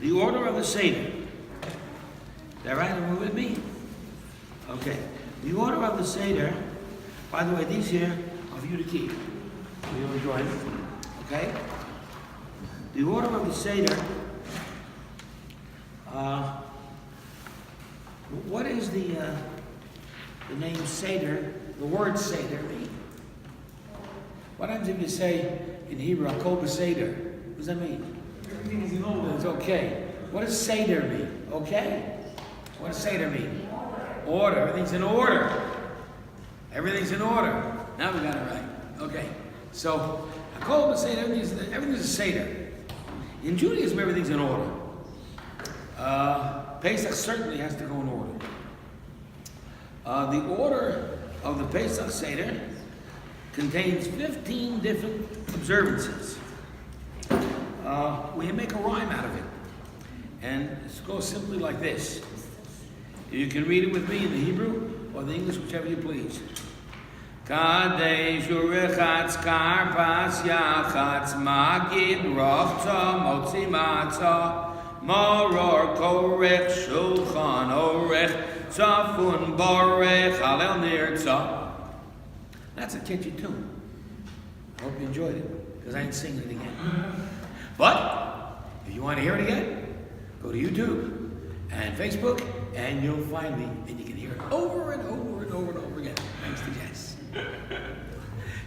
The order of the Seder. Is that right? Are you with me? Okay. The order of the Seder, by the way, these here are for you to keep. You'll enjoy them. Okay? The order of the Seder, what is the name Seder, the word Seder mean? What happens if you say in Hebrew, Kol Seder? What does that mean? Everything is in order. It's okay. What does Seder mean? Okay? What does Seder mean? Order. Everything's in order. Everything's in order. Now we got it right. Okay. So, Kol Seder, everything's a Seder. In Judaism, everything's in order. Pesach certainly has to go in order. The order of the Pesach Seder contains 15 different observances. We make a rhyme out of it. And it goes simply like this. You can read it with me in the Hebrew or the English, whichever you please. Kadesh urechatz karpas yachatz magid rochta motzi matzah moror korech shulchan orech tzafun borech halel nirtzah. That's a catchy tune. I hope you enjoyed it, because I ain't singing it again. But if you want to hear it again, go to YouTube and Facebook, and you'll find me, and you can hear it over and over and over and over again. Thanks to Jess.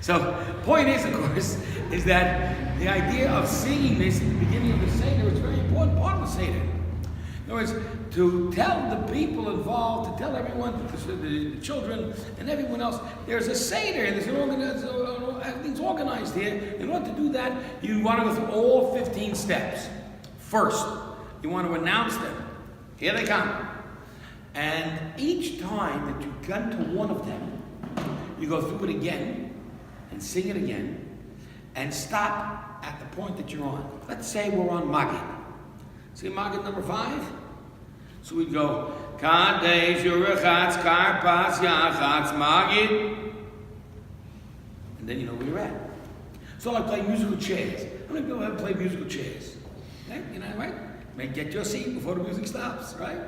So, point is, of course, is that the idea of singing this at the beginning of the Seder is a very important part of the Seder. In other words, to tell the people involved, to tell everyone, the children and everyone else, there's a Seder, everything's organized here. In order to do that, you want to go through all 15 steps. First, you want to announce them. Here they come. And each time that you come to one of them, you go through it again, and sing it again, and stop at the point that you're on. Let's say we're on Magid. See Magid number 5? So we go, Kadesh urechatz karpas yachatz Magid. And then you know where you're at. So I play musical chairs. I'm going to go ahead and play musical chairs. Okay? You know, right? May get your seat before the music stops, right?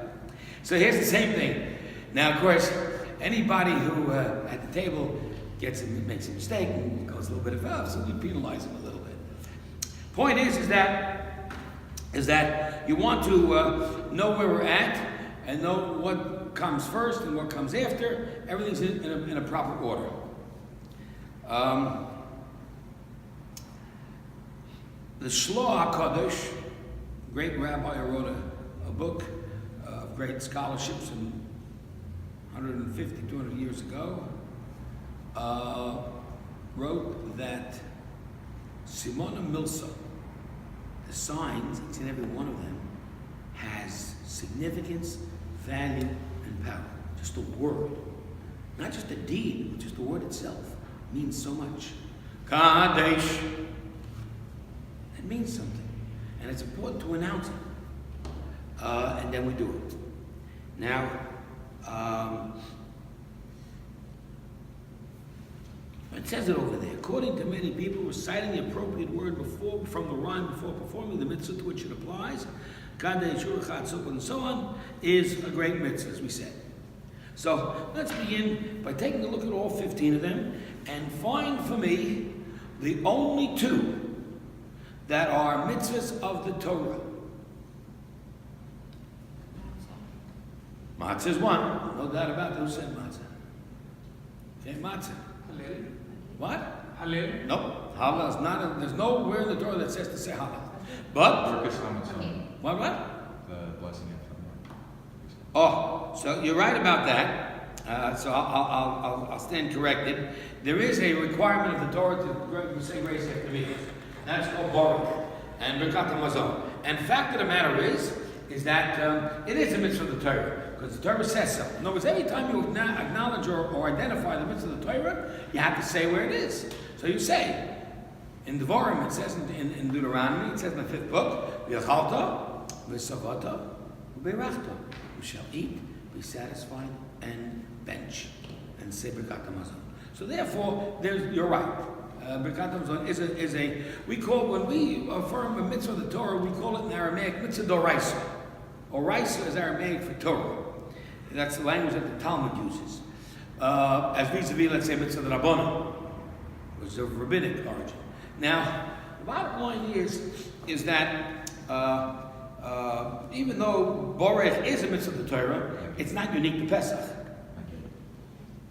So here's the same thing. Now, of course, anybody who at the table makes a mistake and goes a little bit above, so we penalize them a little bit. Point is that you want to know where we're at and know what comes first and what comes after. Everything's in a proper order. The Shloah HaKadosh, great rabbi who wrote a book of great scholarships in 150, 200 years ago, wrote that Simona Milsa, the signs, each and every one of them, has significance, value, and power. Just a word. Not just a deed, but just the word itself means so much. Kadesh. It means something. And it's important to announce it. And then we do it. Now, it says it over there. According to many people, reciting the appropriate word from the rhyme before performing the mitzvah to which it applies, Kadesh, Urechatz, and so on, is a great mitzvah, as we said. So let's begin by taking a look at all 15 of them and find for me the only 2 that are mitzvahs of the Torah. Matzah is one, no doubt about it. Who said matzah? Okay, matzah. Halal. What? Halal. Nope. Halal is not. There's nowhere in the Torah that says to say halal. But what? The blessing of the Oh, so you're right about that. So I'll stand corrected. There is a requirement of the Torah to say grace after me. That's called Baruch and Birkat HaMazon. And the fact of the matter is that it is a mitzvah of the Torah, because the Torah says so. In other words, every time you acknowledge or identify the mitzvah of the Torah, you have to say where it is. So you say, in Devarim, it says in Deuteronomy, it says in the 5th book, V'yachalta, v'savata, v'beirachta. You shall eat, be satisfied, and bench, and say Birkat HaMazon. So therefore, you're right. Birkat Hamazon is a, we call, when we affirm a mitzvah of the Torah, we call it in Aramaic mitzvah doraisa. Oraisa is Aramaic for Torah. That's the language that the Talmud uses. As vis-a-vis, let's say, mitzvah rabbanon, which is of rabbinic origin. Now, the bottom line is that even though Borech is a mitzvah of the Torah, it's not unique to Pesach.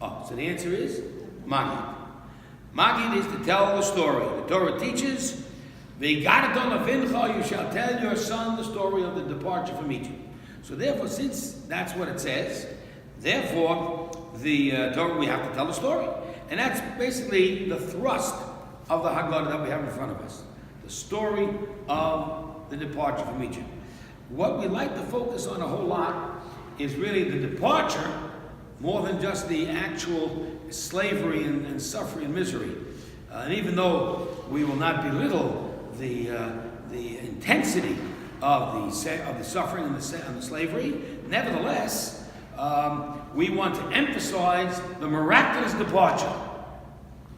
Oh, so the answer is Magid. Magid is to tell the story. The Torah teaches, "V'yigaradon levincha," you shall tell your son the story of the departure from Egypt. So therefore, since that's what it says, therefore the Torah, we have to tell the story, and that's basically the thrust of the Haggadah that we have in front of us, the story of the departure from Egypt. What we like to focus on a whole lot is really the departure, more than just the actual slavery and suffering and misery. And even though we will not belittle the intensity of the suffering and the slavery, nevertheless, we want to emphasize the miraculous departure.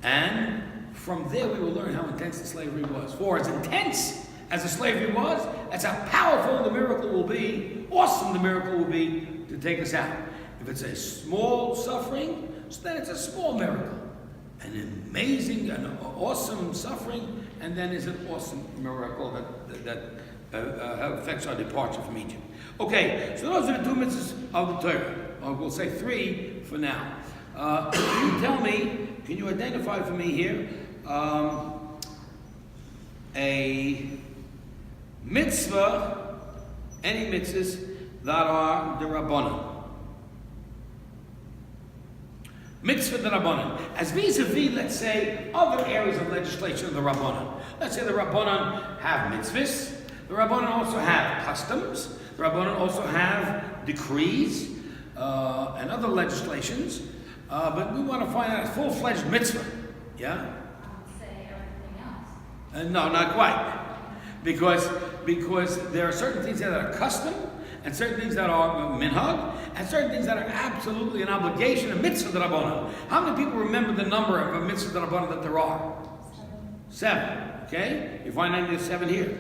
And from there we will learn how intense the slavery was. For as intense as the slavery was, that's how powerful the miracle will be, awesome the miracle will be to take us out. If it's a small suffering, so then it's a small miracle. An amazing and awesome suffering, and then is an awesome miracle that affects our departure from Egypt. Okay, so those are the two mitzvahs of the Torah. Or we'll say three for now. Can you tell me, can you identify for me here a mitzvah, any mitzvahs that are the Rabbanan? Mitzvah the Rabbanan. As vis-a-vis, let's say, other areas of legislation of the Rabbanan. Let's say the Rabbanan have mitzvahs. The Rabbanan also have customs. The Rabbanan also have decrees and other legislations. But we want to find out a full-fledged mitzvah. Yeah? I would say everything else. No, not quite. Because there are certain things that are custom, and certain things that are minhag, and certain things that are absolutely an obligation, a mitzvah d'Rabbanan. How many people remember the number of a mitzvah d'Rabbanan that there are? 7. Okay? You find any of the 7 here?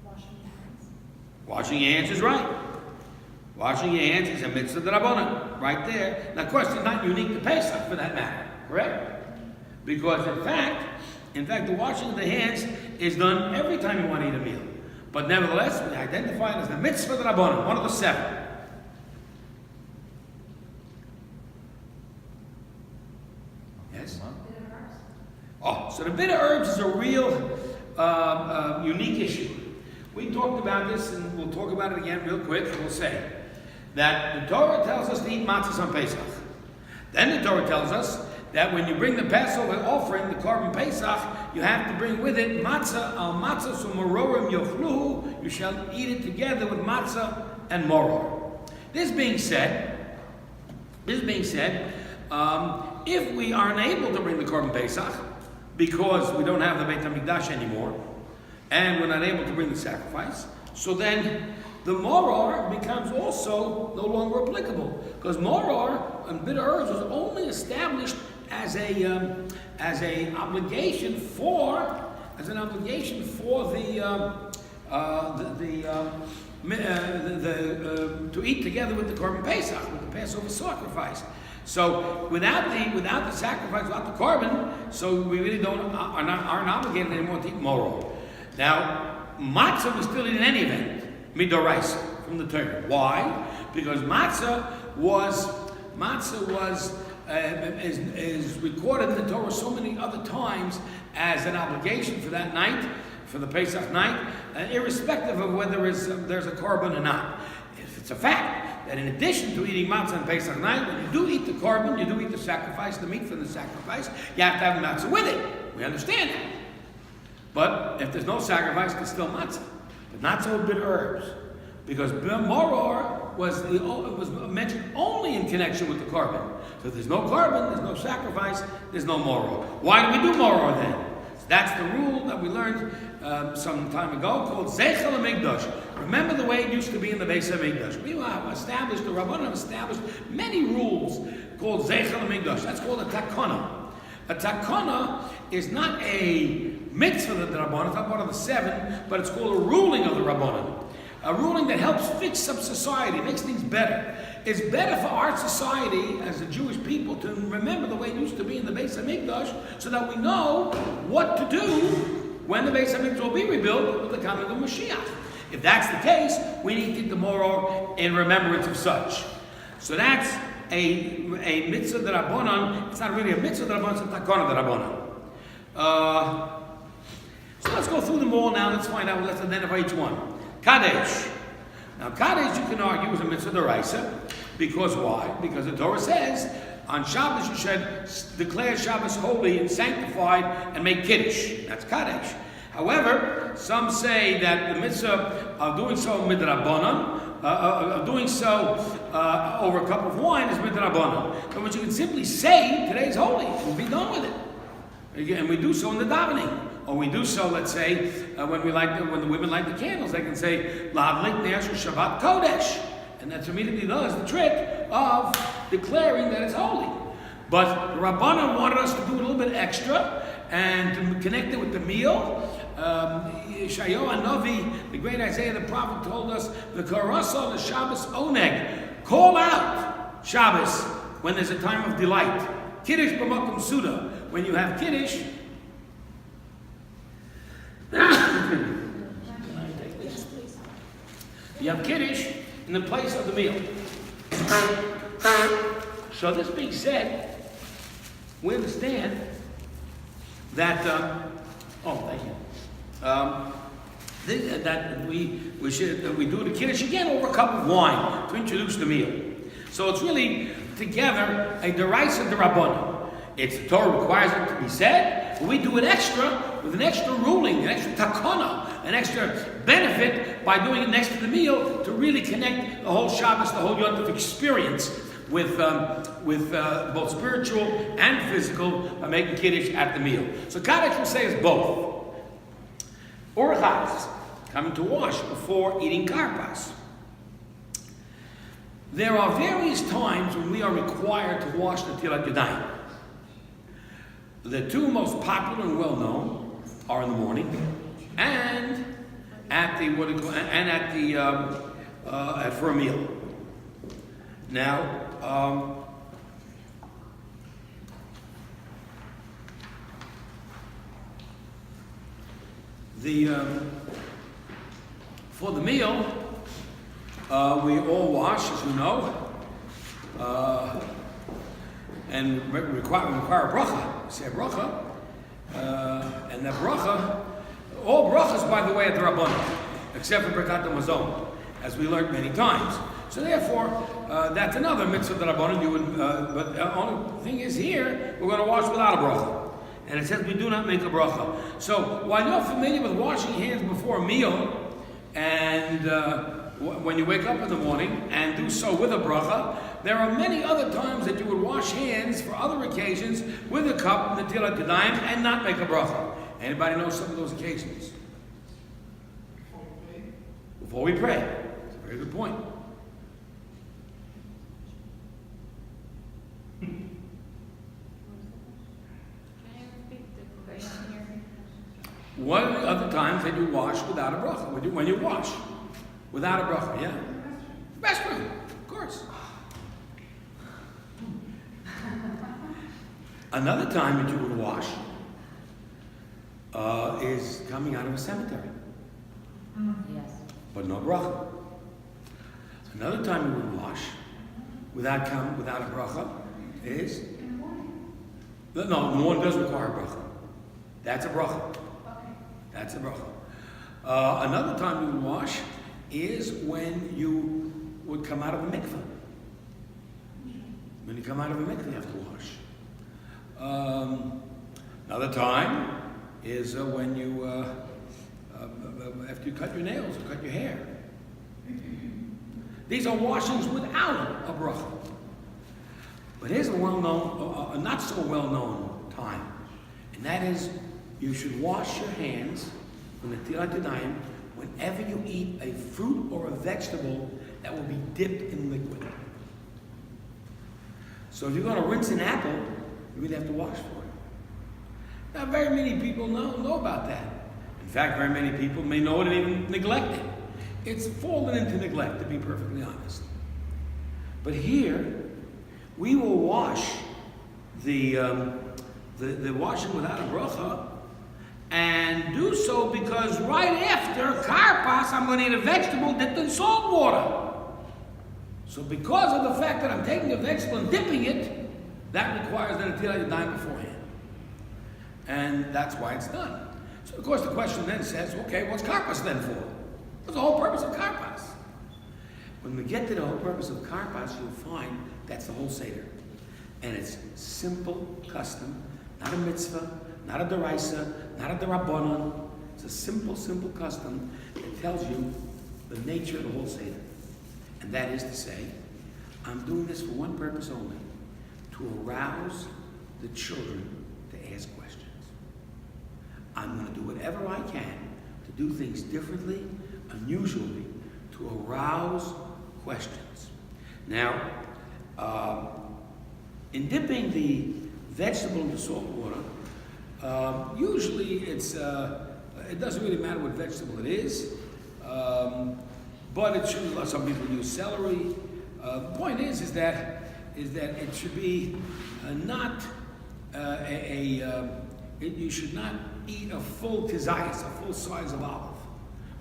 Washing your hands. Washing your hands is right. Washing your hands is a mitzvah d'Rabbanan, right there. Now, of course, it's not unique to Pesach for that matter, correct? Because in fact, the washing of the hands is done every time you want to eat a meal. But nevertheless, we identify it as the mitzvah d'Rabbanan, one of the 7. Yes? Bitter herbs. Oh, so the bitter herbs is a real unique issue. We talked about this, and we'll talk about it again real quick. We'll say that the Torah tells us to eat matzahs on Pesach. Then the Torah tells us that when you bring the Passover offering, the Korban Pesach, you have to bring with it matzah, al matzah so mororim yochluhu, you shall eat it together with matzah and moror. This being said, if we are unable to bring the Korban Pesach because we don't have the Beit HaMikdash anymore, and we're not able to bring the sacrifice, so then the moror becomes also no longer applicable, because moror and bitter herbs was only established as an obligation for to eat together with the Korban Pesach, with the Passover sacrifice. So without the sacrifice, without the Korban, so we really aren't obligated anymore to eat moror. Now matzah we still eat in any event, midoraisa, from the Torah. Why? Because matzah is recorded in the Torah so many other times as an obligation for that night, for the Pesach night, irrespective of whether there's a korban or not. If it's a fact that in addition to eating matzah on Pesach night, when you do eat the korban, you do eat the sacrifice, the meat from the sacrifice, you have to have matzah with it. We understand that. But if there's no sacrifice, there's still matzah. But not so bitter herbs. Because moror was mentioned only in connection with the korban. So if there's no korban, there's no sacrifice, there's no moror. Why do we do moror then? That's the rule that we learned some time ago called Zeichel HaMikdash. Remember the way it used to be in the Beis HaMikdash. We have established, the Rabbanan have established many rules called Zeichel HaMikdash. That's called a takana. A takana is not a mitzvah of the Rabbanan, it's not part of the 7, but it's called a ruling of the Rabbanan. A ruling that helps fix up society, makes things better. It's better for our society as a Jewish people to remember the way it used to be in the Beis HaMikdash so that we know what to do when the Beis HaMikdash will be rebuilt with the coming of Mashiach. If that's the case, we need to tomorrow in remembrance of such. So that's a mitzvah d'Rabbanan. It's not really a mitzvah d'Rabbanan, it's a takana d'Rabbanan. So let's go through them all now. Let's find out. Let's identify each one. Kadesh. Now, Kadesh, you can argue, is a mitzvah d'oraisa. Because why? Because the Torah says, on Shabbos you should declare Shabbos holy and sanctified and make Kiddush. That's Kadesh. However, some say that the mitzvah of doing so midrabanan, of doing so over a cup of wine is midrabanan. But what you can simply say, today's holy, and be done with it. And we do so in the davening. Or we do so, let's say, when the women light the candles, they can say, L'adlik Ner Shel Shabbat Kodesh. And that immediately does the trick of declaring that it's holy. But the Rabbanan wanted us to do a little bit extra and to connect it with the meal. Yeshayahu Hanavi, the great Isaiah the prophet, told us, V'karasa l'Shabbos oneg. Call out Shabbos when there's a time of delight. Kiddush b'makom suda. When you have Kiddush, you have Kiddush in the place of the meal. So this being said, we understand that, that we do the Kiddush again over a cup of wine to introduce the meal. So it's really together a deraisa d'Rabbanan. It's the Torah requires it to be said, but we do it extra with an extra ruling, an extra takana, an extra benefit by doing it next to the meal to really connect the whole Shabbos, the whole Yom Tov experience with both spiritual and physical by making Kiddush at the meal. So Kaddish will say is both. Orchatz, coming to wash before eating karpas. There are various times when we are required to wash the Netilat Yadayim. The two most popular and well known are in the morning and at the for a meal. Now, for the meal, we all wash, as you know, and require a bracha. Say a bracha, and that bracha, all brachas, by the way, are Rabbanan, except for Birkat HaMazon, as we learned many times. So therefore, that's another mitzvah that Rabbanan do. But the only thing is here, we're going to wash without a bracha. And it says we do not make a bracha. So while you're familiar with washing hands before a meal, and when you wake up in the morning, and do so with a bracha, there are many other times that you would wash hands for other occasions with a cup, Netilat Yadayim, and not make a bracha. Anybody know some of those occasions? Before we pray. That's a very good point. What are the other times that you wash without a bracha? When you wash without a bracha, yeah. Restroom, of course. Another time that you would wash is coming out of a cemetery. Yes. But no bracha. Another time you would wash without a bracha is no one does require a bracha. That's a bracha. That's a bracha. Another time you would wash is when you would come out of a mikveh. When you come out of a mikveh, you have to wash. Another time is when you, after you cut your nails or cut your hair. These are washings without a bracha. But here's a well-known, a not so well-known time, and that is you should wash your hands from the Tilat Yadayim, whenever you eat a fruit or a vegetable that will be dipped in liquid. So if you're going to rinse an apple, you really have to wash for it. Now, very many people know about that. In fact, very many people may know it and even neglect it. It's fallen into neglect, to be perfectly honest. But here, we will wash the washing without a bracha, and do so because right after karpas, I'm going to eat a vegetable dipped in salt water. So because of the fact that I'm taking a vegetable and dipping it, that requires that Netilat Yadayim beforehand. And that's why it's done. So of course the question then says, okay, what's karpas then for? What's the whole purpose of karpas? When we get to the whole purpose of karpas, you'll find that's the whole Seder. And it's simple custom, not a mitzvah, not a deraisa, not a derabbanan. It's a simple custom that tells you the nature of the whole Seder. And that is to say, I'm doing this for one purpose only, to arouse the children to ask questions. I'm going to do whatever I can to do things differently, unusually, to arouse questions. Now, in dipping the vegetable into salt water, usually it doesn't really matter what vegetable it is, but it should. Some people use celery. The point is that it should be not you should not eat a full tizayas, a full size of olive,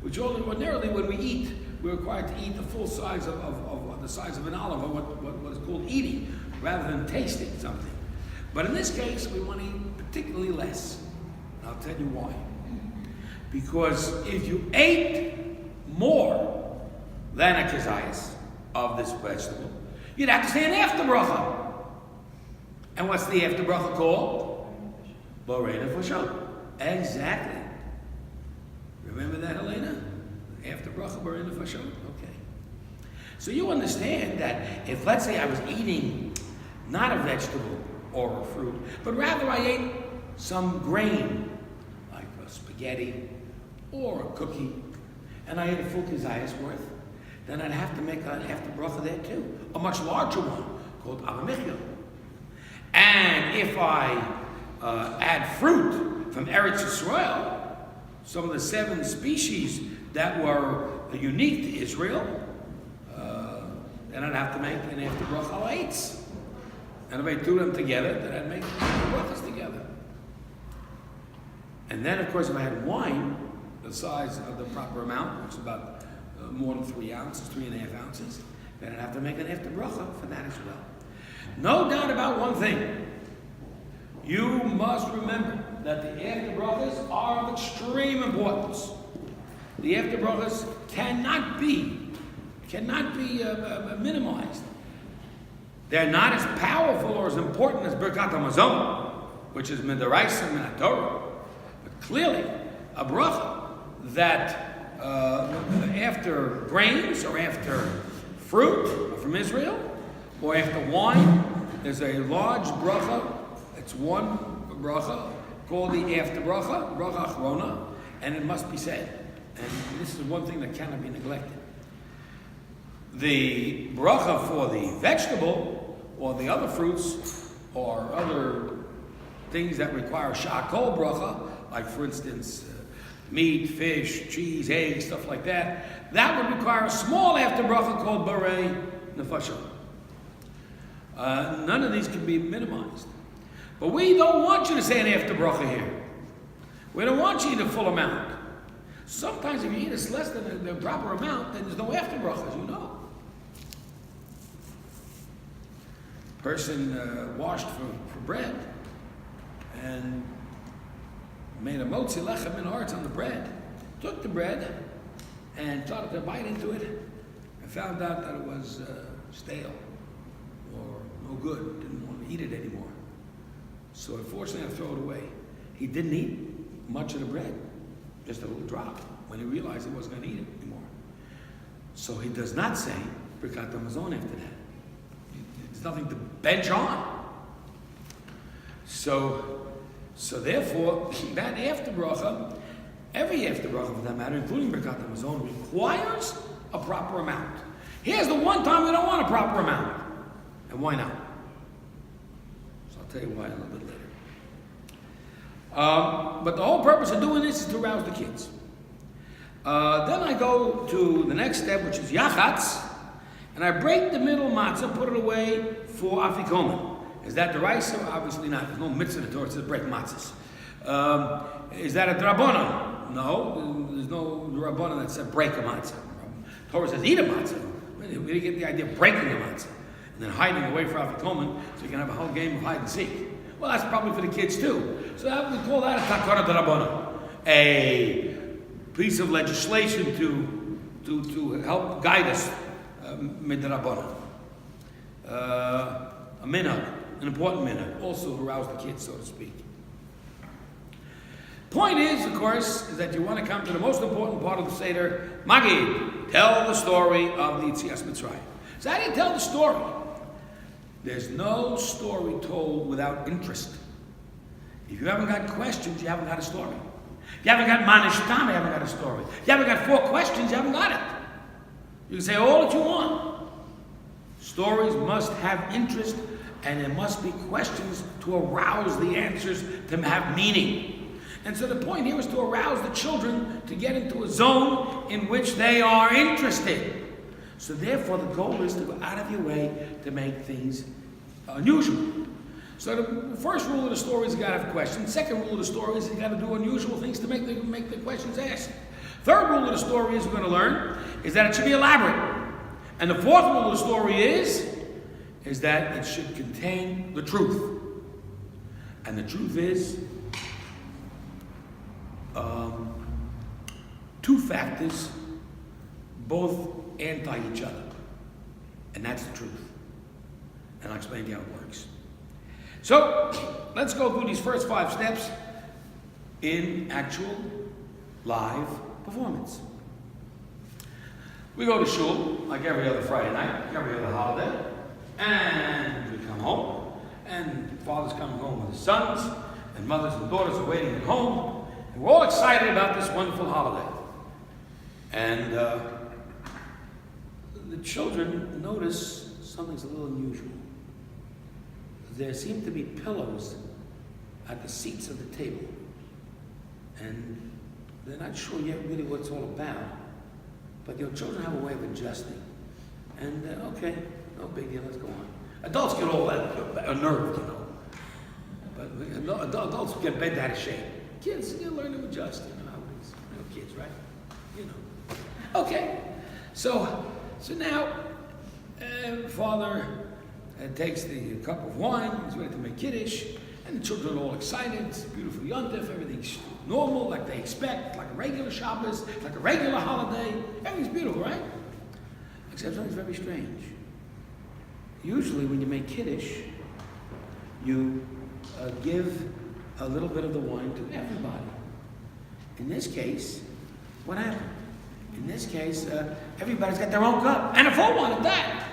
which ordinarily when we eat, we're required to eat the full size of the size of an olive, or what is called eating, rather than tasting something. But in this case, we want to eat particularly less. And I'll tell you why. Because if you ate more than a kizayas of this vegetable, you'd have to say an after bracha. And what's the after bracha called? Borei nefashot. Exactly. Remember that, Helena? After bracha, borei nefashot. Okay. So you understand that if, let's say, I was eating not a vegetable or a fruit, but rather I ate some grain, like a spaghetti or a cookie, and I ate a full kizayas worth, then I'd have to make an after bracha there too, a much larger one called avamichya. And if I add fruit from Eretz Yisrael, some of the 7 species that were unique to Israel, then I'd have to make an after bracha al eitz. And if I do them together, then I'd make brachas together. And then, of course, if I had wine, the size of the proper amount, which is about more than 3 ounces, 3.5 ounces, then I'd have to make an after bracha for that as well. No doubt about one thing. You must remember that the after brachas are of extreme importance. The after brachas cannot be minimized. They're not as powerful or as important as Birkat HaMazon, which is Midaraisa and Torah. But clearly, a bracha that after grains or after fruit from Israel or after wine, there's a large bracha. It's one bracha called the after bracha, bracha achrona, and it must be said. And this is one thing that cannot be neglected. The bracha for the vegetable or the other fruits or other things that require sha'akol bracha, like for instance meat, fish, cheese, eggs, stuff like that, that would require a small after bracha called borei nefashot. None of these can be minimized. But we don't want you to say an after bracha here. We don't want you to eat a full amount. Sometimes if you eat less than the proper amount, then there's no after bracha, as you know. Person washed for bread and made a motzi lechem in hearts on the bread, took the bread and started to bite into it and found out that it was stale or no good, didn't want to eat it anymore. So unfortunately I throw it away. He didn't eat much of the bread, just a little drop, when he realized he wasn't going to eat it anymore. So he does not say Birkat HaMazon after that. There's nothing to bench on. So therefore, that after bracha every after bracha for that matter, including Birkat Hamazon, requires a proper amount. Here's the one time we don't want a proper amount. And why not? So I'll tell you why a little bit later. But the whole purpose of doing this is to arouse the kids. Then I go to the next step, which is Yachatz, and I break the middle matzah, put it away for Afikomen. Is that the rice? Obviously not. There's no mitzvah in the Torah to break matzahs. Is that a drabonon? No, there's no drabonon that said break a matzah. Torah says eat a matzah. We didn't get the idea of breaking the matzah and then hiding away for Afikomen so you can have a whole game of hide and seek. Well, that's probably for the kids too. So we call that a takara drabonon, a piece of legislation to help guide us midrabanan. A minhag, an important minhag, also to arouse the kids, so to speak. Point is, of course, is that you want to come to the most important part of the Seder, Magid. Tell the story of the Yetzias Mitzrayim. So how do you tell the story? There's no story told without interest. If you haven't got questions, you haven't got a story. If you haven't got manishtam, you haven't got a story. If you haven't got 4 questions, you haven't got it. You can say all that you want. Stories must have interest, and there must be questions to arouse the answers to have meaning. And so the point here is to arouse the children to get into a zone in which they are interested. So therefore the goal is to go out of your way to make things unusual. So the first rule of the story is you got to have questions. Second rule of the story is you got to do unusual things to make the questions asked. Third rule of the story is we're going to learn is that it should be elaborate. And the fourth rule of the story is that it should contain the truth. And the truth is 2 factors, both anti each other. And that's the truth. And I'll explain to you how it works. So, let's go through these first 5 steps in actual live performance. We go to shul, like every other Friday night, every other holiday, and we come home, and father's coming home with his sons, and mothers and daughters are waiting at home, and we're all excited about this wonderful holiday. And the children notice something's a little unusual. There seem to be pillows at the seats of the table. And they're not sure yet really what it's all about. But your children have a way of adjusting. And okay, no big deal, let's go on. Adults get all that unnerved, you know. But adults get bent out of shape. Kids, you learn to adjust, you know how it is. You know, kids, right? You know. Okay, so now, father takes the cup of wine, he's ready to make kiddush, and the children are all excited. It's a beautiful yontif, everything's normal, like they expect, like a regular Shabbos, like a regular holiday. Everything's beautiful, right? Except something's very strange. Usually when you make kiddush, you give a little bit of the wine to everybody. In this case, what happened? In this case, everybody's got their own cup, and a full one at that.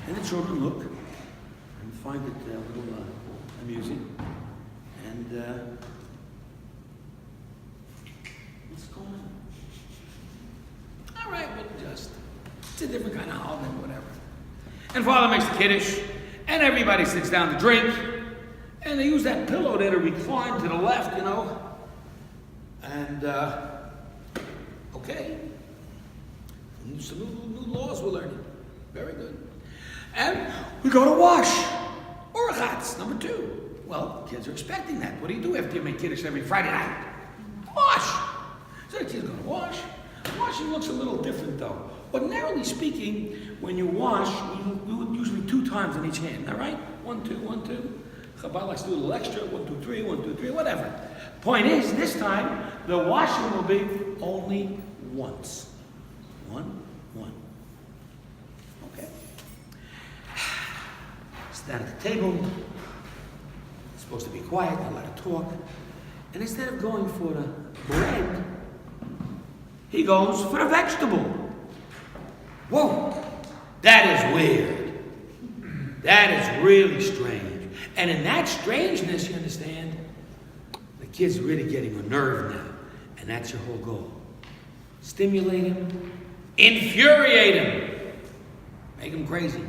And the children look and find it a little amusing. And what's going on? All right, we'll adjust. It's a different kind of holiday, whatever. And father makes the kiddush, and everybody sits down to drink, and they use that pillow there to recline to the left, you know. And okay, some new laws we're learning. Very good. And we go to wash. Orachatz, number 2. Well, kids are expecting that. What do you do after you make kiddush every Friday night? Wash. So the kids go to wash. Washing looks a little different though. Ordinarily speaking, when you wash, we would usually 2 times on each hand. All right? 1, 2, 1, 2. Chabad likes to do a little extra. 1, 2, 3, 1, 2, 3, whatever. Point is, this time, the washing will be only once. 1, 1. Okay. Stand at the table. It's supposed to be quiet, not allowed to talk. And instead of going for the bread, he goes for the vegetable. Whoa, that is weird. That is really strange. And in that strangeness, you understand, the kid's really getting unnerved now. And that's your whole goal. Stimulate him, infuriate him, make him crazy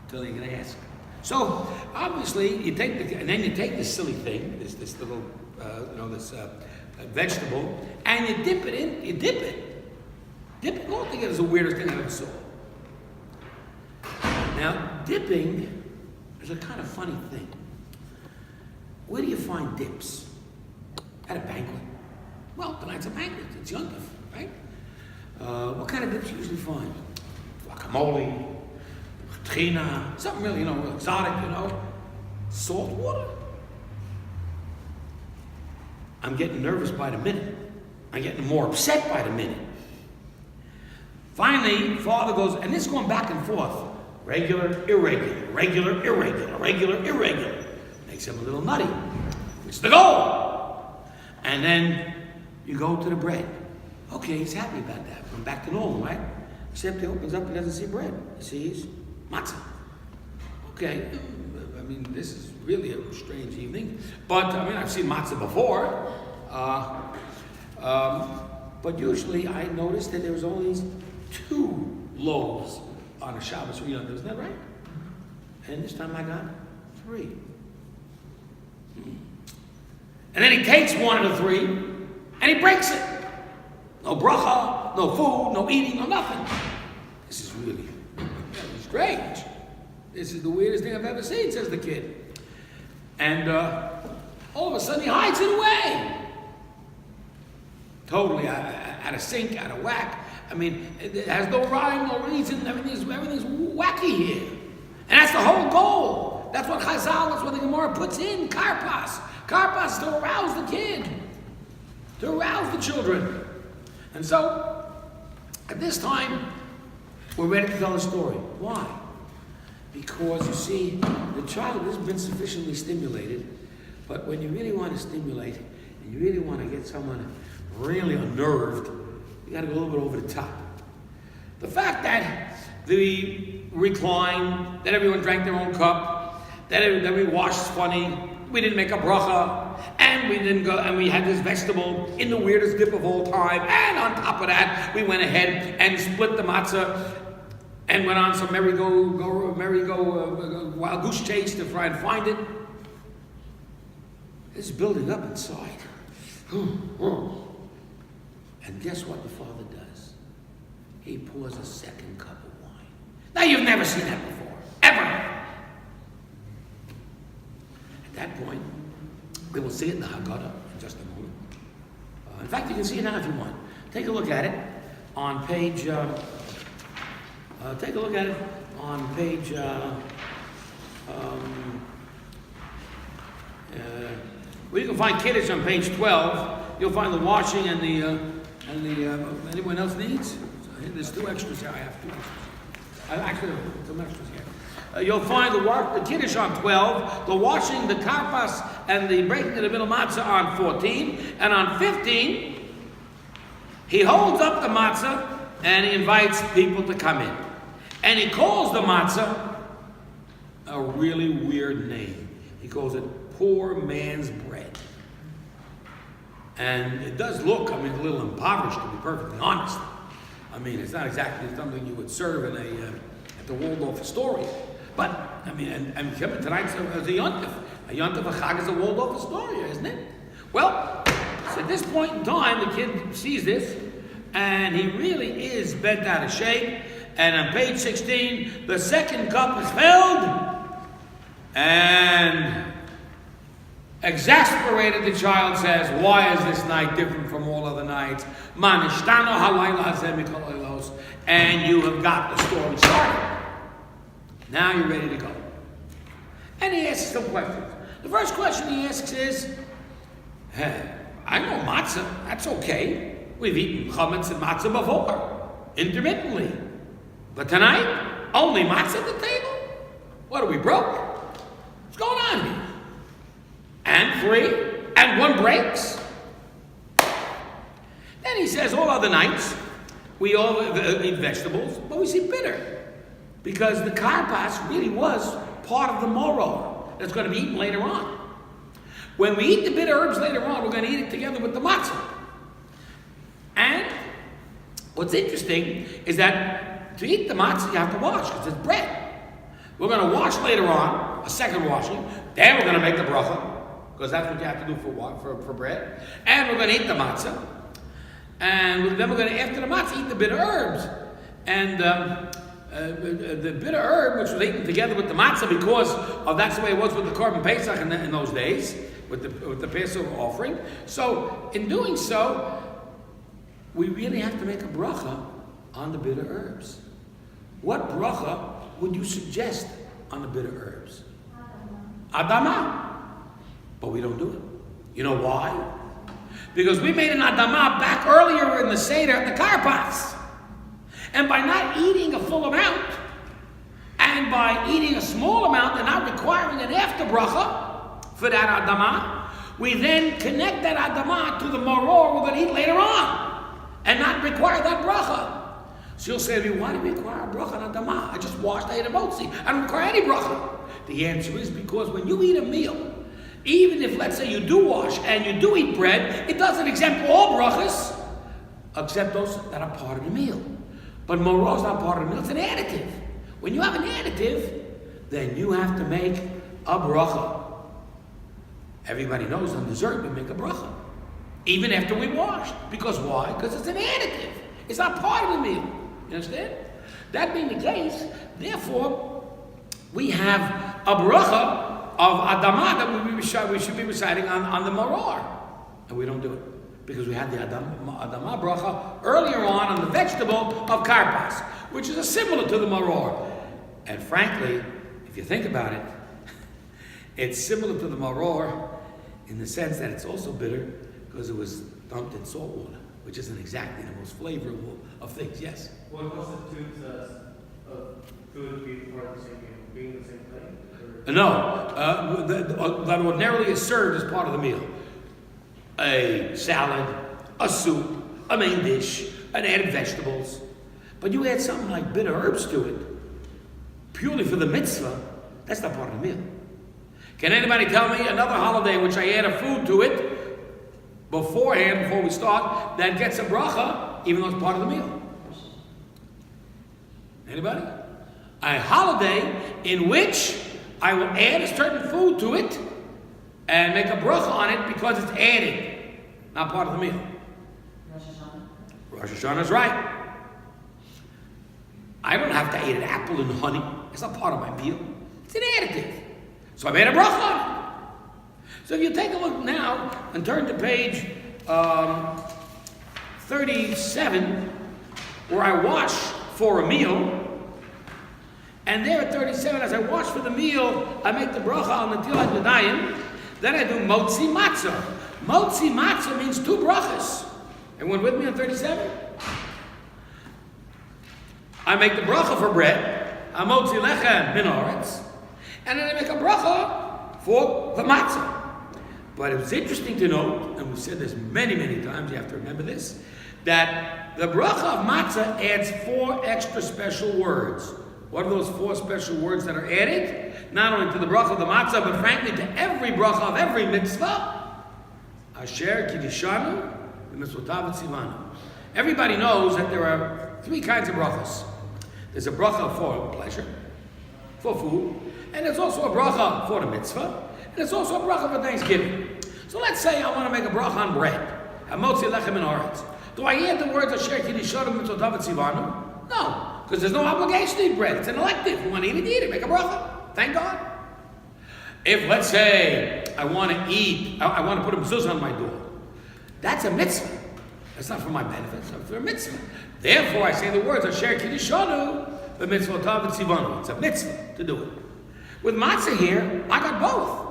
until he can ask. So obviously you take this silly thing, this little vegetable, and you dip it in. You dip it. I don't think it was the weirdest thing I ever saw. Now dipping is a kind of funny thing. Where do you find dips? At a banquet. Well, tonight's a banquet. It's Yontif, right? What kind of dips you usually find? Guacamole, trina, something really, real exotic, Salt water. I'm getting nervous by the minute. I'm getting more upset by the minute. Finally, Father goes, and this is going back and forth. Regular, irregular, regular, irregular, regular, irregular. Makes him a little nutty. It's the goal. And then you go to the bread. Okay, he's happy about that. We're back to normal, right? Except he opens up and doesn't see bread. He sees matzah. Okay, I mean, this is really a strange evening. But, I've seen matzah before. But usually I noticed that there was only 2 loaves on a Shabbos or Yom. Isn't that right? And this time I got 3. And then he takes one of the 3 and he breaks it. No bracha, no food, no eating, no nothing. This is really strange. This is the weirdest thing I've ever seen, says the kid. And all of a sudden he hides it away. Totally out of sync, out of whack. It has no rhyme, no reason. Everything's wacky here. And that's the whole goal. That's what Chazal, that's what the Gemara puts in, karpas. Karpas to arouse the kid, to arouse the children. And so, at this time, we're ready to tell a story. Why? Because, you see, the child has been sufficiently stimulated, but when you really want to stimulate, and you really want to get someone really unnerved, you got to go a little bit over the top. The fact that the recline, that everyone drank their own cup, that we washed funny, we didn't make a bracha, and we didn't go, and we had this vegetable in the weirdest dip of all time, and on top of that, we went ahead and split the matzah and went on some wild goose chase to try and find it. It's building up inside. And guess what the father does? He pours a second cup of wine. Now you've never seen that before, ever. At that point, we will see it in the Haggadah in just a moment. In fact, you can see it now if you want. Take a look at it on page. Well, you can find Kiddush on page 12. You'll find the washing and the anyone else needs? There's 2 extras here. I have 2 extras. Actually, some extras here. You'll find the Kiddush on 12, the washing, the karpas, and the breaking of the middle matzah on 14, and on 15, he holds up the matzah and he invites people to come in. And he calls the matzah a really weird name. He calls it poor man's bread. And it does look, a little impoverished, to be perfectly honest. It's not exactly something you would serve at the Waldorf Astoria. But, and tonight's a Yontif. A Yontif, a Chag is a Waldorf Astoria, isn't it? Well, so at this point in time, the kid sees this, and he really is bent out of shape. And on page 16, the second cup is filled, and exasperated, the child says, why is this night different from all other nights? And you have got the story started. Now you're ready to go. And he asks some questions. The first question he asks is, hey, I know matzah, that's okay. We've eaten chametz and matzah before, intermittently. But tonight, only matzah at the table? What, are we broke? What's going on here? And 3, and 1 breaks. Then he says, all other nights, we all eat vegetables, but we see bitter. Because the karpas really was part of the moro that's going to be eaten later on. When we eat the bitter herbs later on, we're going to eat it together with the matzah. What's interesting is that to eat the matzah, you have to wash because it's bread. We're going to wash later on, a second washing. Then we're going to make the bracha, because that's what you have to do for bread. And we're going to eat the matzah. And then we're going to, after the matzah, eat the bitter herbs. And the bitter herb, which was eaten together with the matzah, because that's the way it was with the korban Pesach in those days, with the Pesach offering. So, in doing so, we really have to make a bracha on the bitter herbs. What bracha would you suggest on the bitter herbs? Adama. But we don't do it. You know why? Because we made an Adama back earlier in the Seder, the Karpas. And by not eating a full amount, and by eating a small amount and not requiring an after bracha for that Adama, we then connect that Adama to the maror we're going to eat later on, and not require that bracha. So you'll say to me, why do we require a bracha on Adama? I just washed, I ate a motzi. I don't require any bracha. The answer is because when you eat a meal, even if, let's say, you do wash and you do eat bread, it doesn't exempt all brachas, except those that are part of the meal. But maror is not part of the meal, it's an additive. When you have an additive, then you have to make a bracha. Everybody knows on dessert we make a bracha, even after we wash. Because why? Because it's an additive. It's not part of the meal. You understand? That being the case, therefore, we have a bracha of Adama that we should be reciting on the maror. And we don't do it. Because we had the Adama bracha earlier on the vegetable of karpas, which is a similar to the maror. And frankly, if you think about it, it's similar to the maror in the sense that it's also bitter because it was dumped in salt water, which isn't exactly the most flavorful of things. Yes? What constitutes food being part of the same meal? Being the same thing? No, that ordinarily is served as part of the meal. A salad, a soup, a main dish, and added vegetables. But you add something like bitter herbs to it, purely for the mitzvah, that's not part of the meal. Can anybody tell me another holiday which I add a food to it beforehand, before we start, that gets a bracha, even though it's part of the meal? Anybody? A holiday in which I will add a certain food to it and make a bracha on it because it's added, not part of the meal. Rosh Hashanah is right. I don't have to eat an apple and honey. It's not part of my meal. It's an additive. So I made a bracha on it. So if you take a look now and turn to page 37, where I wash for a meal, and there at 37, as I wash for the meal, I make the bracha on the Tilat Yadayim. Then I do motzi matzah. Motzi matzah means two brachas. Everyone with me on 37? I make the bracha for bread. Motzi lechem min haaretz. And then I make a bracha for the matzah. But it was interesting to note, and we've said this many, many times, you have to remember this, that the bracha of matzah adds 4 extra special words. What are those 4 special words that are added? Not only to the bracha of the matzah, but frankly to every bracha of every mitzvah. Asher kiddishanu v'mitzvotav v'tzivanu. Everybody knows that there are 3 kinds of brachas. There's a bracha for pleasure, for food, and there's also a bracha for the mitzvah, and there's also a bracha for Thanksgiving. So let's say I want to make a bracha on bread. Hamotzi lechem min haaretz. Do I add the words Asher kiddishanu v'mitzvotav v'tzivanu? No. Because there's no obligation to eat bread. It's an elective. You want to eat it, make a bracha. Thank God. If, let's say, I want to eat, I want to put a mezuzah on my door, that's a mitzvah. That's not for my benefit, it's for a mitzvah. Therefore, I say the words, Asher kiddishanu v'mitzvotav v'tzivanu. It's a mitzvah to do it. With matzah here, I got both.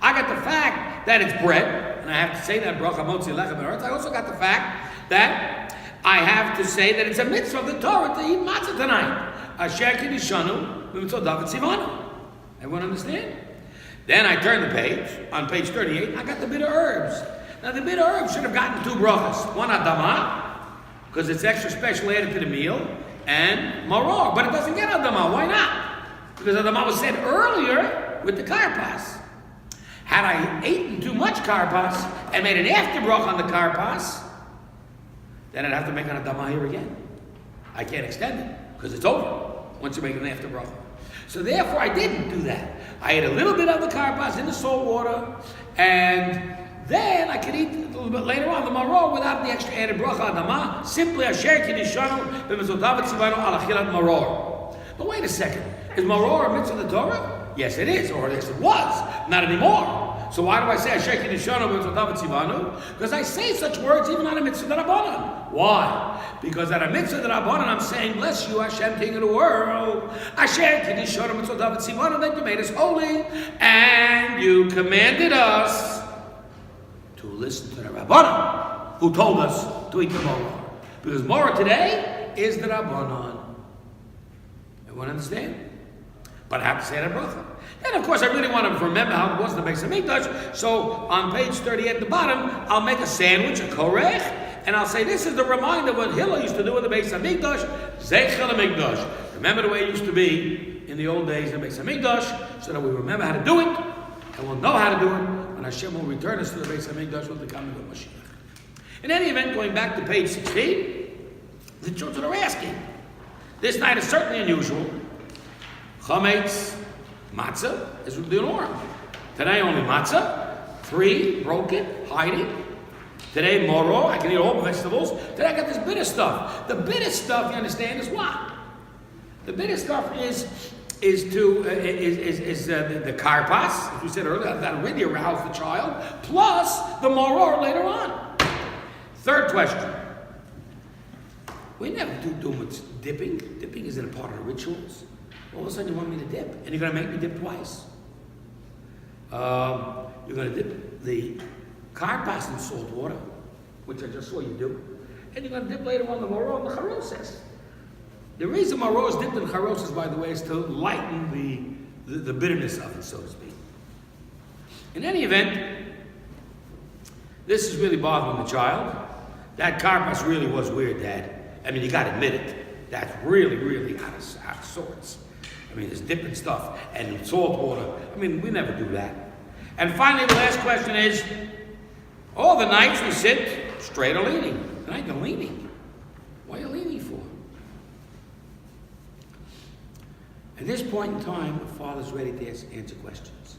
I got the fact that it's bread, and I have to say that, bracha motzi lechem haaretz. I also got the fact that I have to say that it's a mitzvah of the Torah to eat matzah tonight. Asher kiddishanu v'mitzvotav v'tzivanu. Everyone understand? Then I turn the page, on page 38, I got the bitter herbs. Now the bitter herbs should have gotten 2 brachas. One Adama, because it's extra special added to the meal, and maror, but it doesn't get Adama. Why not? Because Adama was said earlier with the karpas. Had I eaten too much karpas and made an after bracha on the karpas, then I'd have to make an Adama here again. I can't extend it, because it's over once you make an after bracha. So therefore, I didn't do that. I ate a little bit of the karpas in the salt water, and then I could eat a little bit later on the maror without the extra added bracha adama. Simply asher kiddushanu b'mitzvotav tzivanu al achilat maror. But wait a second, is maror a mitzvah of the Torah? Yes, it is, or yes, it was, not anymore. So why do I say asher kiddushanu b'mitzvotav tzivanu? Because I say such words even on a mitzvah d'Rabbanan. Why? Because at a mitzvah d'Rabbanan I'm saying, bless you, Hashem, King of the world. Asher kiddushanu b'mitzvotav tzivanu, that you made us holy, and you commanded us to listen to the Rabbanan, who told us to eat the maror. Because maror today is the Rabbanan. Everyone understand? But I have to say that bracha. And of course, I really want to remember how it was in the Beis HaMikdash. So on page 38 at the bottom, I'll make a sandwich, a korech, and I'll say this is the reminder of what Hillel used to do in the Beis HaMikdash. Zeichel HaMikdash. Remember the way it used to be in the old days in the Beis HaMikdash, so that we remember how to do it, and we'll know how to do it when Hashem will return us to the Beis HaMikdash with the coming of Mashiach. In any event, going back to page 16, the children are asking. This night is certainly unusual. Chametz, matzah is the norm. Today only matzah, 3, broken, hiding. Today maror, I can eat all the vegetables. Today I got this bitter stuff. The bitter stuff, you understand, is what? The bitter stuff is the karpas, as we said earlier, that really aroused the child, plus the maror later on. Third question. We never do much dipping. Dipping isn't a part of the rituals. All of a sudden you want me to dip, and you're going to make me dip twice. You're going to dip the karpas in salt water, which I just saw you do, and you're going to dip later on the maror and the charoses. The reason maror is dipped in charoses, by the way, is to lighten the bitterness of it, so to speak. In any event, this is really bothering the child. That karpas really was weird, Dad. I mean, you got to admit it. That's really out of sorts. I mean, there's dipping stuff and salt water. I mean, we never do that. And finally, the last question is, all the nights we sit straight or leaning. Tonight you're leaning. What are you leaning for? At this point in time, the father's ready to answer questions.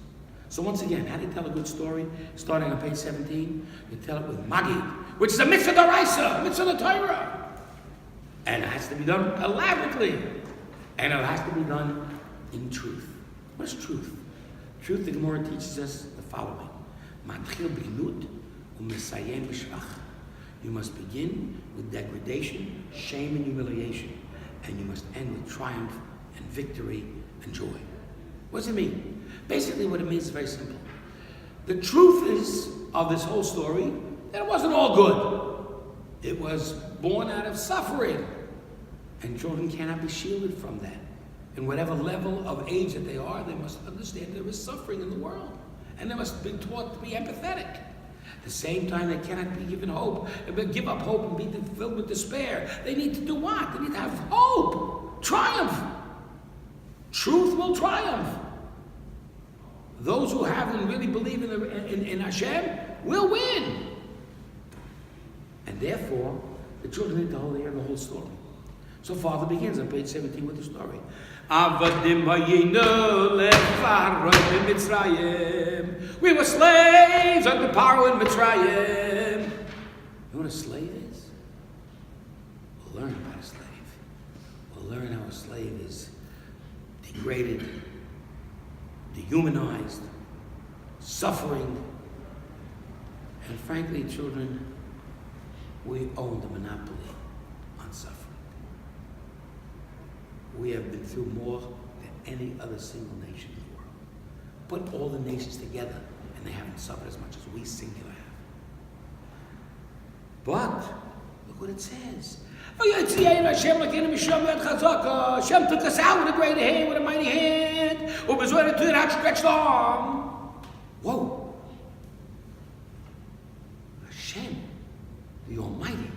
So once again, how do you tell a good story? Starting on page 17, you tell it with magid, which is a mitzvah d'oraisa, a mitzvah of Torah. And it has to be done elaborately. And it has to be done in truth. What is truth? Truth, the Gemara teaches us the following. Matchil b'glut u'mesayem b'shvach. You must begin with degradation, shame, and humiliation. And you must end with triumph and victory and joy. What does it mean? Basically what it means is very simple. The truth is, of this whole story, that it wasn't all good. It was born out of suffering. And children cannot be shielded from that. In whatever level of age that they are, they must understand there is suffering in the world. And they must be taught to be empathetic. At the same time, they cannot be given hope, give up hope and be filled with despair. They need to do what? They need to have hope, triumph. Truth will triumph. Those who have and really believe in Hashem will win. And therefore, the children need to hold the whole story. So father begins on page 17 with the story. We were slaves under Paro in Mitzrayim. You know what a slave is? We'll learn about a slave. We'll learn how a slave is degraded, dehumanized, suffering. And frankly, children, we own the monopoly on suffering. We have been through more than any other single nation in the world. Put all the nations together, and they haven't suffered as much as we singular have. But, look what it says. Hashem took us out with a great hand, with a mighty hand. With an outstretched arm. Whoa. Hashem, the Almighty,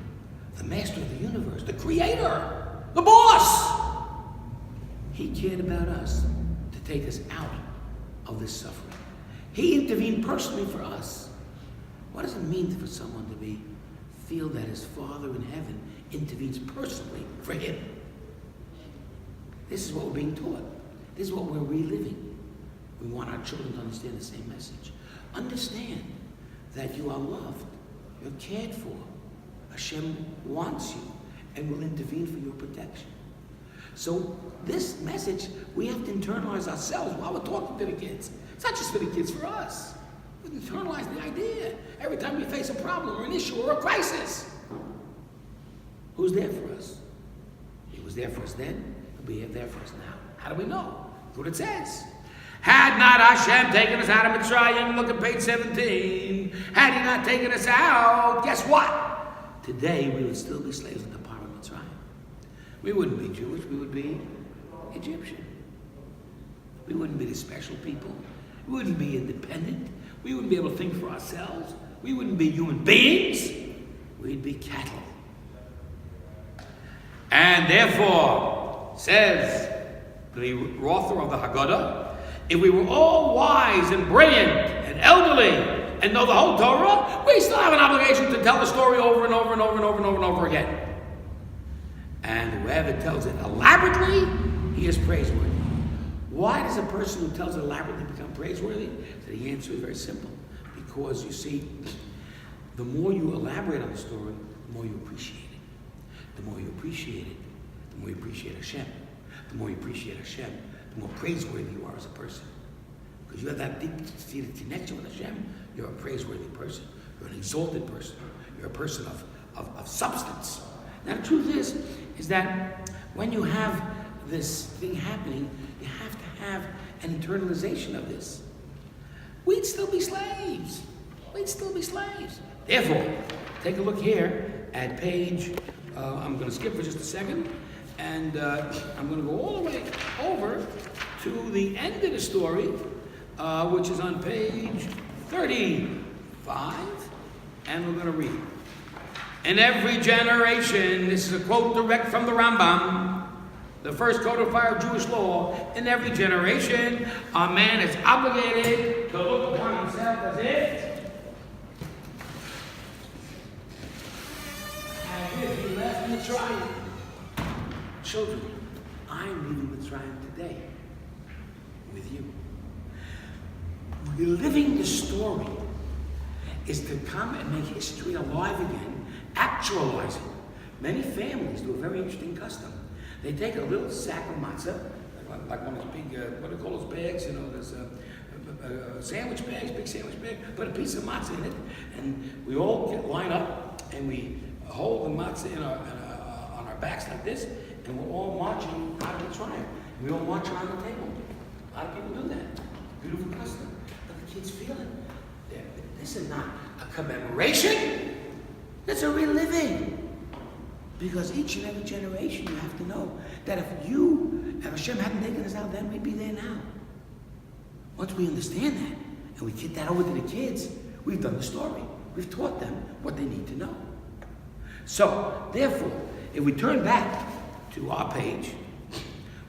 the Master of the universe, the Creator, the Boss. He cared about us to take us out of this suffering. He intervened personally for us. What does it mean for someone to be feel that his Father in heaven intervenes personally for him. This is what we're being taught. This is what we're reliving. We want our children to understand the same message. Understand that you are loved, you're cared for. Hashem wants you and will intervene for your protection. So this message, we have to internalize ourselves while we're talking to the kids. It's not just for the kids, for us. We internalize the idea. Every time we face a problem or an issue or a crisis, who's there for us? He was there for us then, he'll be there for us now. How do we know? That's what it says. Had not Hashem taken us out of Mitzrayim, look at page 17. Had he not taken us out, guess what? Today we would still be slaves at the power of Mitzrayim. We wouldn't be Jewish, we would be Egyptian. We wouldn't be the special people. We wouldn't be independent. We wouldn't be able to think for ourselves. We wouldn't be human beings. We'd be cattle. And therefore, says the author of the Haggadah, if we were all wise and brilliant and elderly and know the whole Torah, we still have an obligation to tell the story over and over and over and over and over and over again. And whoever tells it elaborately, he is praiseworthy. Why does a person who tells it elaborately become praiseworthy? So the answer is very simple. Because you see, the more you elaborate on the story, the more you appreciate it. The more you appreciate it, the more you appreciate Hashem. The more you appreciate Hashem, the more praiseworthy you are as a person. Because you have that deep-seated connection with Hashem, you're a praiseworthy person. You're an exalted person. You're a person of substance. Now the truth is that when you have this thing happening, you have to have an internalization of this. We'd still be slaves. We'd still be slaves. Therefore, take a look here at page, I'm going to skip for just a second, and I'm going to go all the way over to the end of the story, which is on page 35, and we're going to read. In every generation, this is a quote direct from the Rambam, the first codifier of Jewish law, in every generation, a man is obligated to look upon himself as if he left Mitzrayim. Children, I'm leaving Mitzrayim today with you. Reliving the story is to come and make history alive again, actualize it. Many families do a very interesting custom. They take a little sack of matzah, like one of those big, what do you call those bags? You know, there's sandwich bags, big sandwich bag, put a piece of matzah in it, and we all line up, and we hold the matzah on our backs like this, and we're all marching out of the triumph. We all march around the table. A lot of people do that. Beautiful custom. But the kids feel it. This is not a commemoration. It's a reliving. Because each and every generation, you have to know that if Hashem hadn't taken us out, then we'd be there now. Once we understand that, and we get that over to the kids, we've done the story. We've taught them what they need to know. So, therefore, if we turn back to our page,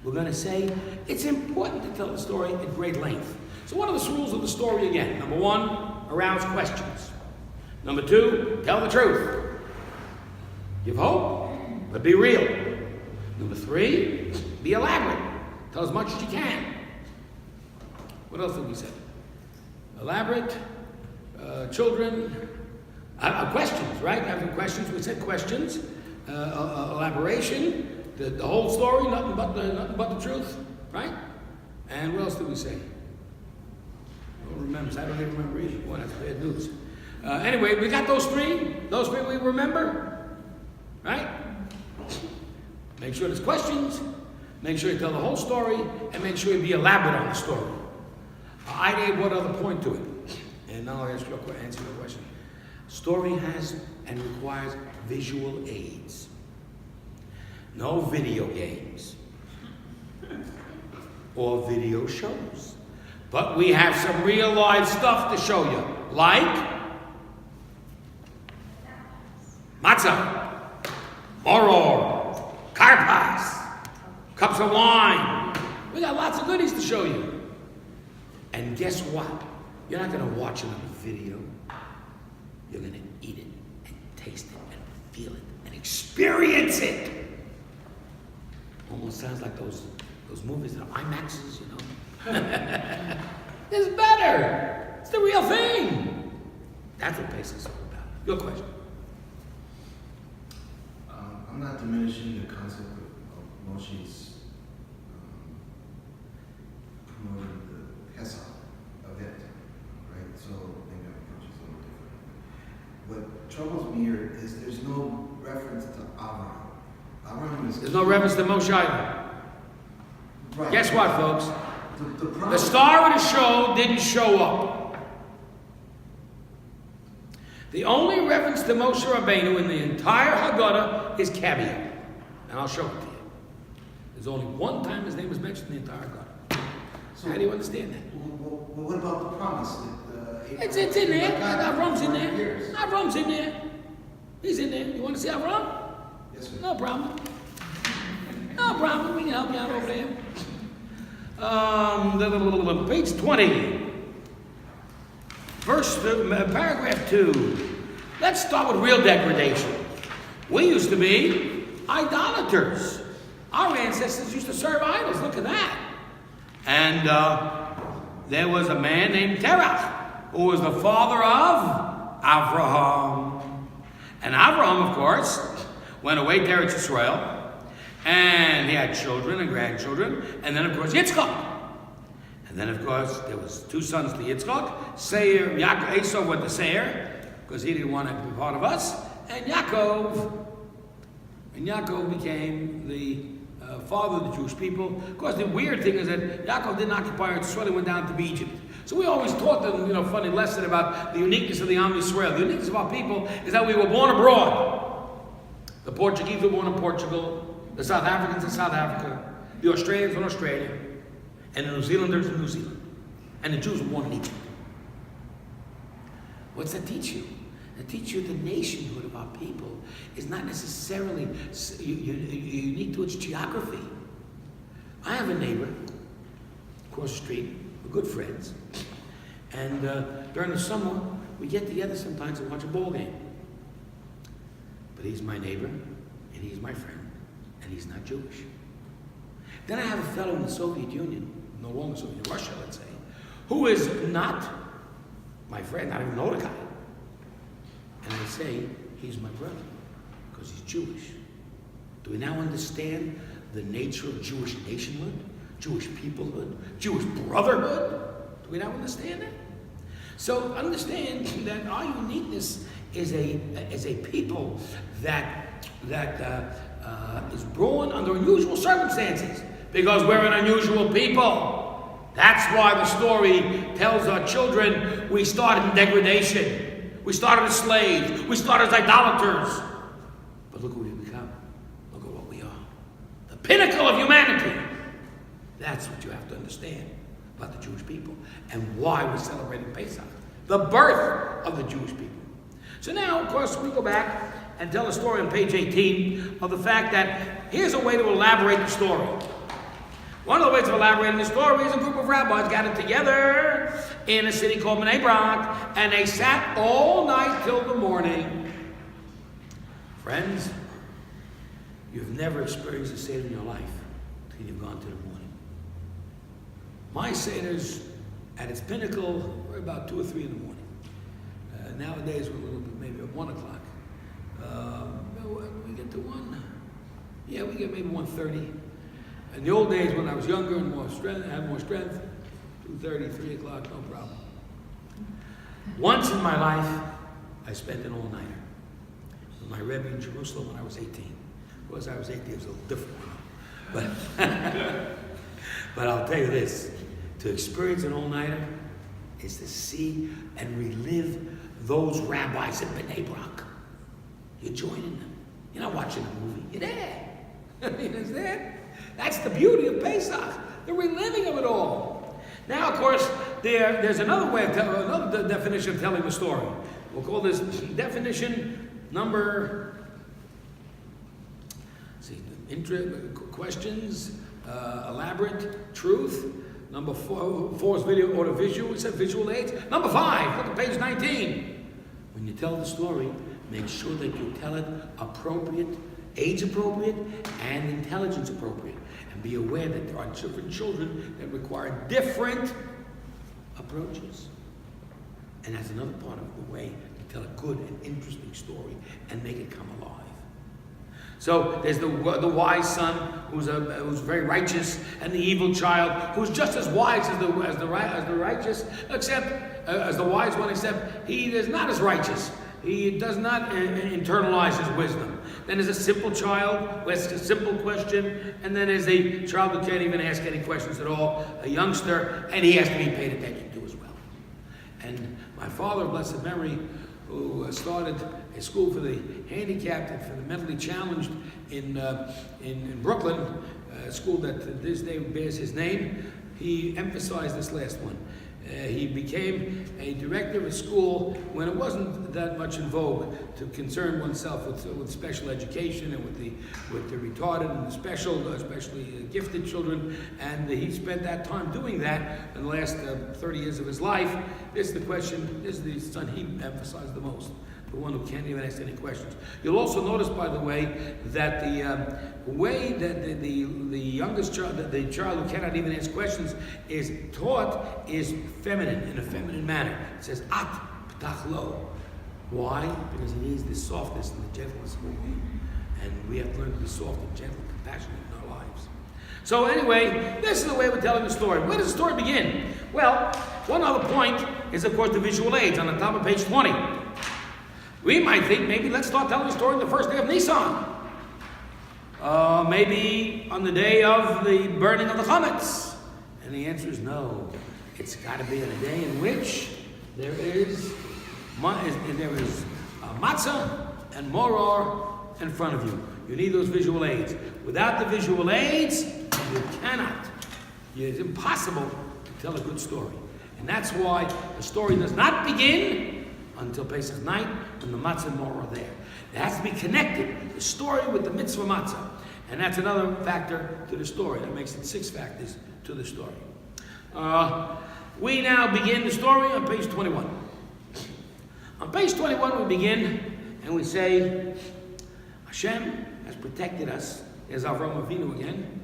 we're going to say it's important to tell the story at great length. So what are the rules of the story again? Number one, arouse questions. Number two, tell the truth. Give hope, but be real. Number three, be elaborate. Tell as much as you can. What else did we say? Elaborate, children, questions, right? Having questions, we said questions, elaboration, the whole story, nothing but the truth, right? And what else did we say? I don't remember. I don't even remember either. Boy, that's bad news. Anyway, we got those three. Those three we remember. Right? Make sure there's questions, make sure you tell the whole story, and make sure you be elaborate on the story. I gave one other point to it, and now I'll answer your question. Story has and requires visual aids. No video games or video shows. But we have some real live stuff to show you, like matzah, moror, karpas, cups of wine. We got lots of goodies to show you. And guess what? You're not going to watch it on a video. You're going to eat it and taste it and Experience it. Almost sounds like those movies that are IMAXs, you know. It's better. It's the real thing. That's what Pesach is all about. Your question. I'm not diminishing the concept of Moshe's promoting the Pesach event, right? So maybe my approach is a little different. What troubles me here is there's no reference to Abraham. Abraham is There's no reference to Moshe either. right. Guess what, folks? The The promise. star of the show didn't show up. The only reference to Moshe Rabbeinu in the entire Haggadah is Caveat. And I'll show it to you. There's only one time his name was mentioned in the entire Haggadah. So, How do you understand that? Well, what about the promise that It's in there. God Avram's in for there. years? Avram's in there. He's in there. You want to see Avram? Yes, sir. No problem. No problem. We can help you out over there. Page 20. Paragraph 2. Let's start with real degradation. We used to be idolaters. Our ancestors used to serve idols. Look at that. And there was a man named Terach, who was the father of Avraham. And Avraham, of course, went away to Eretz Yisrael, and he had children and grandchildren, and then, of course, Yitzchak. And then, of course, there was 2 sons to Yitzchak. Esau went to Seir, because he didn't want to be part of us, and Yaakov became the father of the Jewish people. Of course, the weird thing is that Yaakov didn't occupy Eretz Yisrael, he went down to Egypt. So we always taught them, funny lesson about the uniqueness of the Am Yisrael. The uniqueness of our people is that we were born abroad. The Portuguese were born in Portugal, the South Africans in South Africa, the Australians in Australia, and the New Zealanders in New Zealand. And the Jews were born in Egypt. What's that teach you? It teaches you the nationhood of our people is not necessarily unique to its geography. I have a neighbor across the street, we're good friends, and during the summer we get together sometimes and watch a ball game. But he's my neighbor, and he's my friend, and he's not Jewish. Then I have a fellow in the Soviet Union, no longer Soviet, Russia, let's say, who is not my friend, I don't even know the guy. And I say, he's my brother, because he's Jewish. Do we now understand the nature of Jewish nationhood, Jewish peoplehood, Jewish brotherhood? Do we now understand that? So understand that our uniqueness is a people that is born under unusual circumstances, because we're an unusual people. That's why the story tells our children we started in degradation. We started as slaves. We started as idolaters. But look who we've become. Look at what we are. The pinnacle of humanity. That's what you have to understand about the Jewish people and why we're celebrating Pesach. The birth of the Jewish people. So now, of course, we go back and tell a story on page 18 of the fact that here's a way to elaborate the story. One of the ways of elaborating the story is a group of rabbis gathered together in a city called Bnei Brak, and they sat all night till the morning. Friends, you've never experienced a Seder in your life until you've gone to the morning. My Seder's, at its pinnacle, we're about 2 or 3 in the morning. Nowadays, we're a little bit, maybe at 1 o'clock. We get to 1? Yeah, we get maybe 1:30. In the old days, when I was younger and had more strength, 2:30, 3 o'clock, no problem. Once in my life, I spent an all-nighter with my Rebbe in Jerusalem when I was 18. Of course, I was 18, it was a little different. But, but I'll tell you this, to experience an all-nighter is to see and relive those rabbis in Bnei Brak. You're joining them. You're not watching a movie. You're there. You understand? That's the beauty of Pesach, the reliving of it all. Now, of course, there's another way of another definition of telling the story. We'll call this definition number. Questions, elaborate, truth. Number 4 is video or visual. We said visual aids. Number 5, look at page 19. When you tell the story, make sure that you tell it appropriate age appropriate and intelligence appropriate. And be aware that there are different children that require different approaches. And that's another part of the way to tell a good and interesting story and make it come alive. So there's the wise son who's very righteous, and the evil child who's just as wise as the righteous, except as the wise one, except he is not as righteous. He does not internalize his wisdom. Then there's a simple child who asks a simple question, and then there's a child who can't even ask any questions at all, a youngster, and he has to be paid attention to as well. And my father, blessed memory, who started a school for the handicapped and for the mentally challenged in Brooklyn, a school that to this day bears his name, he emphasized this last one. He became a director of a school when it wasn't that much in vogue to concern oneself with special education and with the retarded and the especially gifted children. And he spent that time doing that in the last 30 years of his life. This is the son he emphasized the most, the one who can't even ask any questions. You'll also notice, by the way, that the way that the youngest child, the child who cannot even ask questions, is taught is feminine, in a feminine manner. It says, at p'tach lo. Why? Because he needs the softness and the gentleness of a woman. And we have to learn to be soft and gentle and compassionate in our lives. So anyway, this is the way we're telling the story. Where does the story begin? Well, one other point is, of course, the visual aids on the top of page 20. We might think, maybe let's start telling the story on the first day of Nisan. Maybe on the day of the burning of the chametz. And the answer is no. It's got to be on a day in which there is matzah and moror in front of you. You need those visual aids. Without the visual aids, you cannot. It's impossible to tell a good story. And that's why the story does not begin until Pesach night when the matzah and moror are there. It has to be connected, the story with the mitzvah matzah. And that's another factor to the story. That makes it 6 factors to the story. We now begin the story on page 21. On page 21 we begin and we say, Hashem has protected us. There's Avraham Avinu again.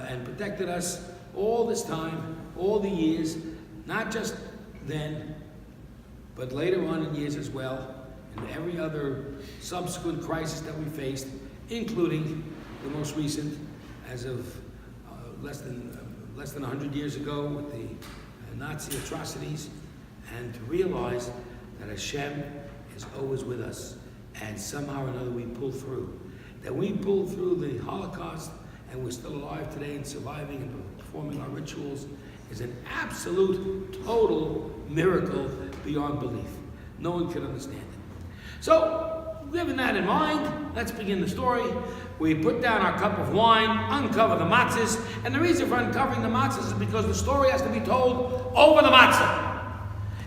And protected us all this time, all the years, not just then, but later on in years as well, and every other subsequent crisis that we faced, including the most recent, as of less than 100 years ago with the Nazi atrocities, and to realize that Hashem is always with us, and somehow or another we pull through. That we pulled through the Holocaust and we're still alive today and surviving and performing our rituals is an absolute, total miracle beyond belief. No one can understand it. So, given that in mind, let's begin the story. We put down our cup of wine, uncover the matzahs, and the reason for uncovering the matzahs is because the story has to be told over the matzah.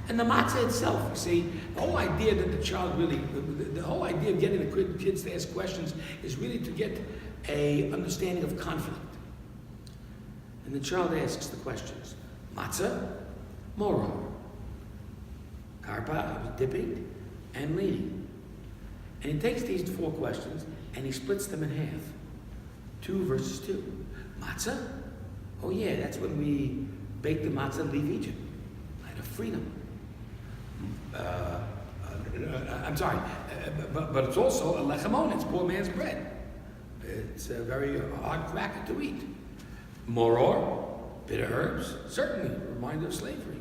And the matzah itself, you see, the whole idea that the child really, the whole idea of getting the kids to ask questions is really to get a understanding of conflict. And the child asks the questions. Matzah, moror. Karpa, dipping, and leaning. And he takes these 4 questions and he splits them in half. 2 versus 2. Matzah? Oh yeah, that's when we bake the matzah and leave Egypt. Night of freedom. I'm sorry, but it's also a lechamon, it's poor man's bread. It's a very hard cracker to eat. Moror, bitter herbs, certainly a reminder of slavery.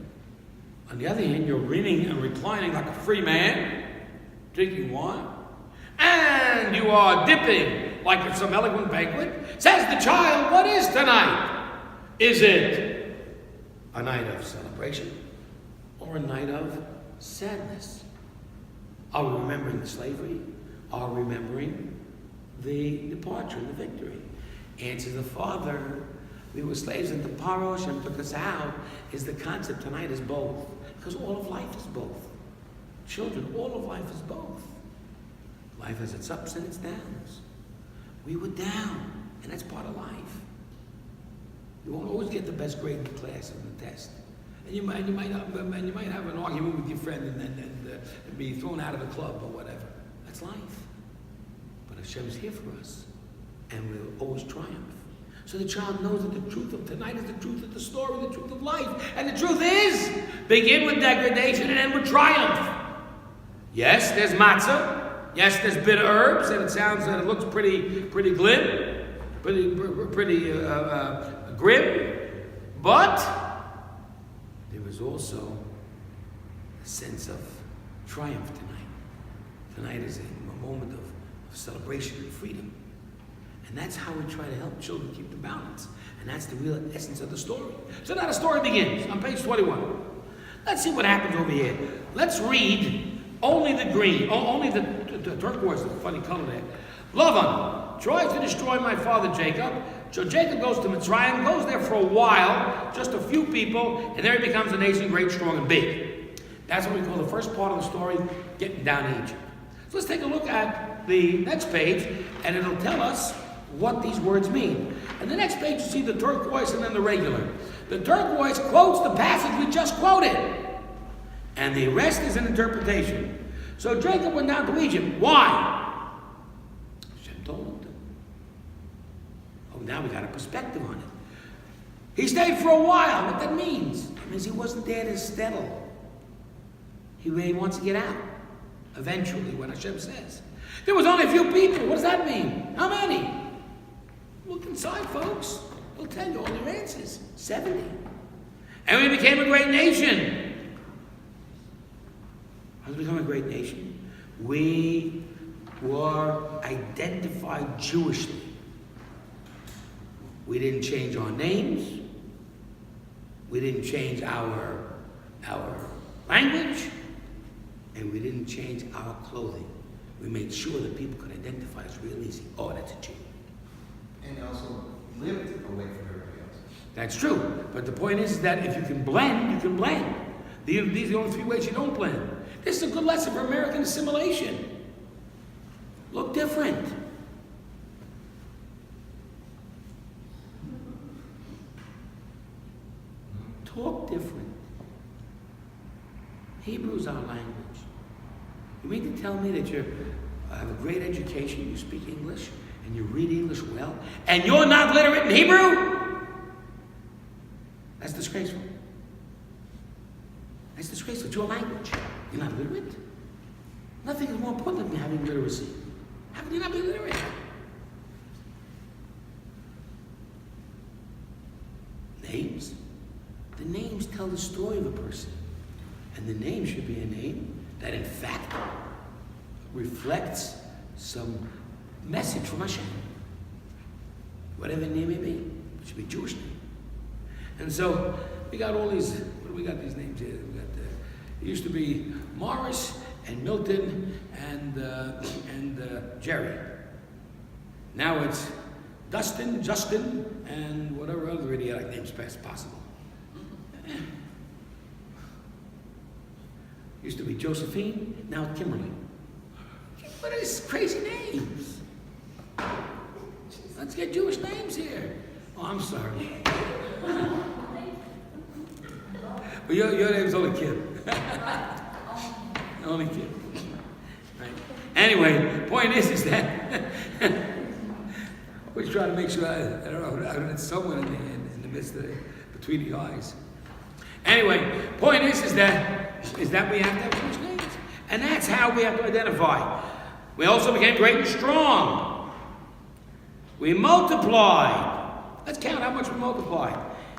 On the other hand, you're reading and reclining like a free man, drinking wine, and you are dipping like at some eloquent banquet. Says the child, what is tonight? Is it a night of celebration or a night of sadness? Are we remembering the slavery? Are we remembering the departure and the victory? Answer the father. We were slaves until Paro Hashem took us out. Is the concept tonight is both. Because all of life is both. Children, all of life is both. Life has its ups and its downs. We were down, and that's part of life. You won't always get the best grade in the class or in the test. And you might have an argument with your friend and be thrown out of the club or whatever. That's life. But Hashem's here for us, and we'll always triumph. So the child knows that the truth of tonight is the truth of the story, the truth of life. And the truth is, begin with degradation and end with triumph. Yes, there's matzah. Yes, there's bitter herbs, and it sounds and it looks pretty glib, pretty grim. But there is also a sense of triumph tonight. Tonight is a moment of celebration and freedom. And that's how we try to help children keep the balance. And that's the real essence of the story. So now the story begins on page 21. Let's see what happens over here. Let's read only the green, only the turquoise, the funny color there. Lavan tries to destroy my father Jacob. So Jacob goes to Mitzrayim, goes there for a while, just a few people, and there he becomes a nation great, strong, and big. That's what we call the first part of the story, getting down to Egypt. So let's take a look at the next page, and it'll tell us what these words mean. And the next page you see the turquoise and then the regular. The turquoise quotes the passage we just quoted, and the rest is an interpretation. So Jacob went down to Egypt. Why? Hashem told him to. Oh, now we got a perspective on it. He stayed for a while. What that means? It means he wasn't there to settle. He really wants to get out. Eventually, what Hashem says. There was only a few people. What does that mean? How many? Look inside, folks. They'll tell you all your answers. 70. And we became a great nation. How did we become a great nation? We were identified Jewishly. We didn't change our names. We didn't change our language. And we didn't change our clothing. We made sure that people could identify us real easy. Oh, that's a Jew. And also lived away from everybody else. That's true. But the point is that if you can blend, you can blend. These are the only 3 ways you don't blend. This is a good lesson for American assimilation. Look different. Talk different. Hebrew is our language. You mean to tell me that you have a great education, you speak English, and you read English well, and you're not literate in Hebrew? That's disgraceful. That's disgraceful. It's your language. You're not literate? Nothing is more important than having literacy. How can you not be literate? Names. The names tell the story of a person. And the name should be a name that in fact reflects some message from Hashem. Whatever the name may be. It should be a Jewish name. And so we got all these, what do we got these names here? We got it used to be Morris and Milton and Jerry. Now it's Dustin, Justin, and whatever other idiotic names possible. Used to be Josephine, now Kimberly. What are these crazy names? Let's get Jewish names here. Oh, I'm sorry. But your name's only Kim. Only Kim. Right. Anyway, point is that I always try to make sure I don't know, it's someone in the midst of between the eyes. Anyway, point is that we have to have Jewish names. And that's how we have to identify. We also became great and strong. We multiplied. Let's count how much we multiplied.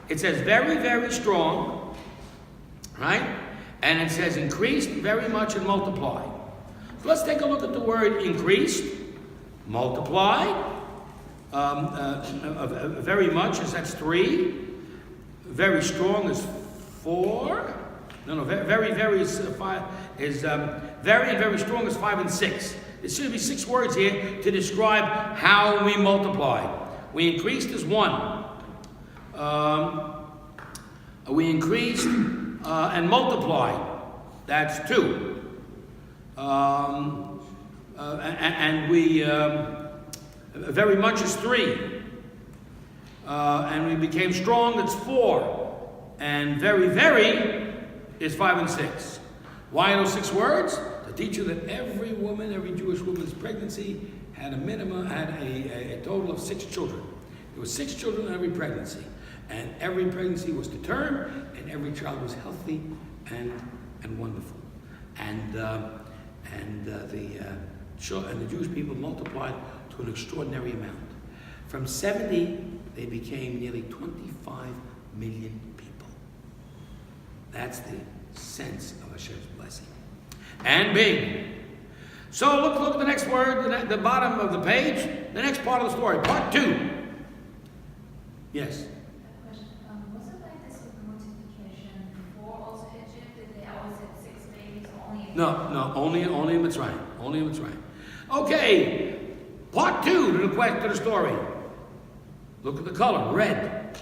It says very, very strong, right? And it says increased very much and multiplied. So let's take a look at the word increased, multiplied. Very much is that's 3. Very strong is 4. Very, very is 5. Very and very strong is 5 and 6. There should be 6 words here to describe how we multiplied. We increased is 1. We increased and multiplied. That's 2. And we very much is 3. And we became strong. That's 4. And very, very is 5 and 6. Why are those 6 words? To teach you that every woman, every Jewish woman's pregnancy had a total of 6 children. There were 6 children in every pregnancy, and every pregnancy was to term, and every child was healthy and wonderful. And the Jewish people multiplied to an extraordinary amount. From 70, they became nearly 25 million people. That's the sense of Hashem's blessing. And big. So look at the next word, the bottom of the page, the next part of the story, part 2. Yes? Question. Was it like this with multiplication before also Egypt? Did they always have 6 babies or only? No, only in Mitzrayim. Only in Mitzrayim. Okay, part 2 to the story. Look at the color, red.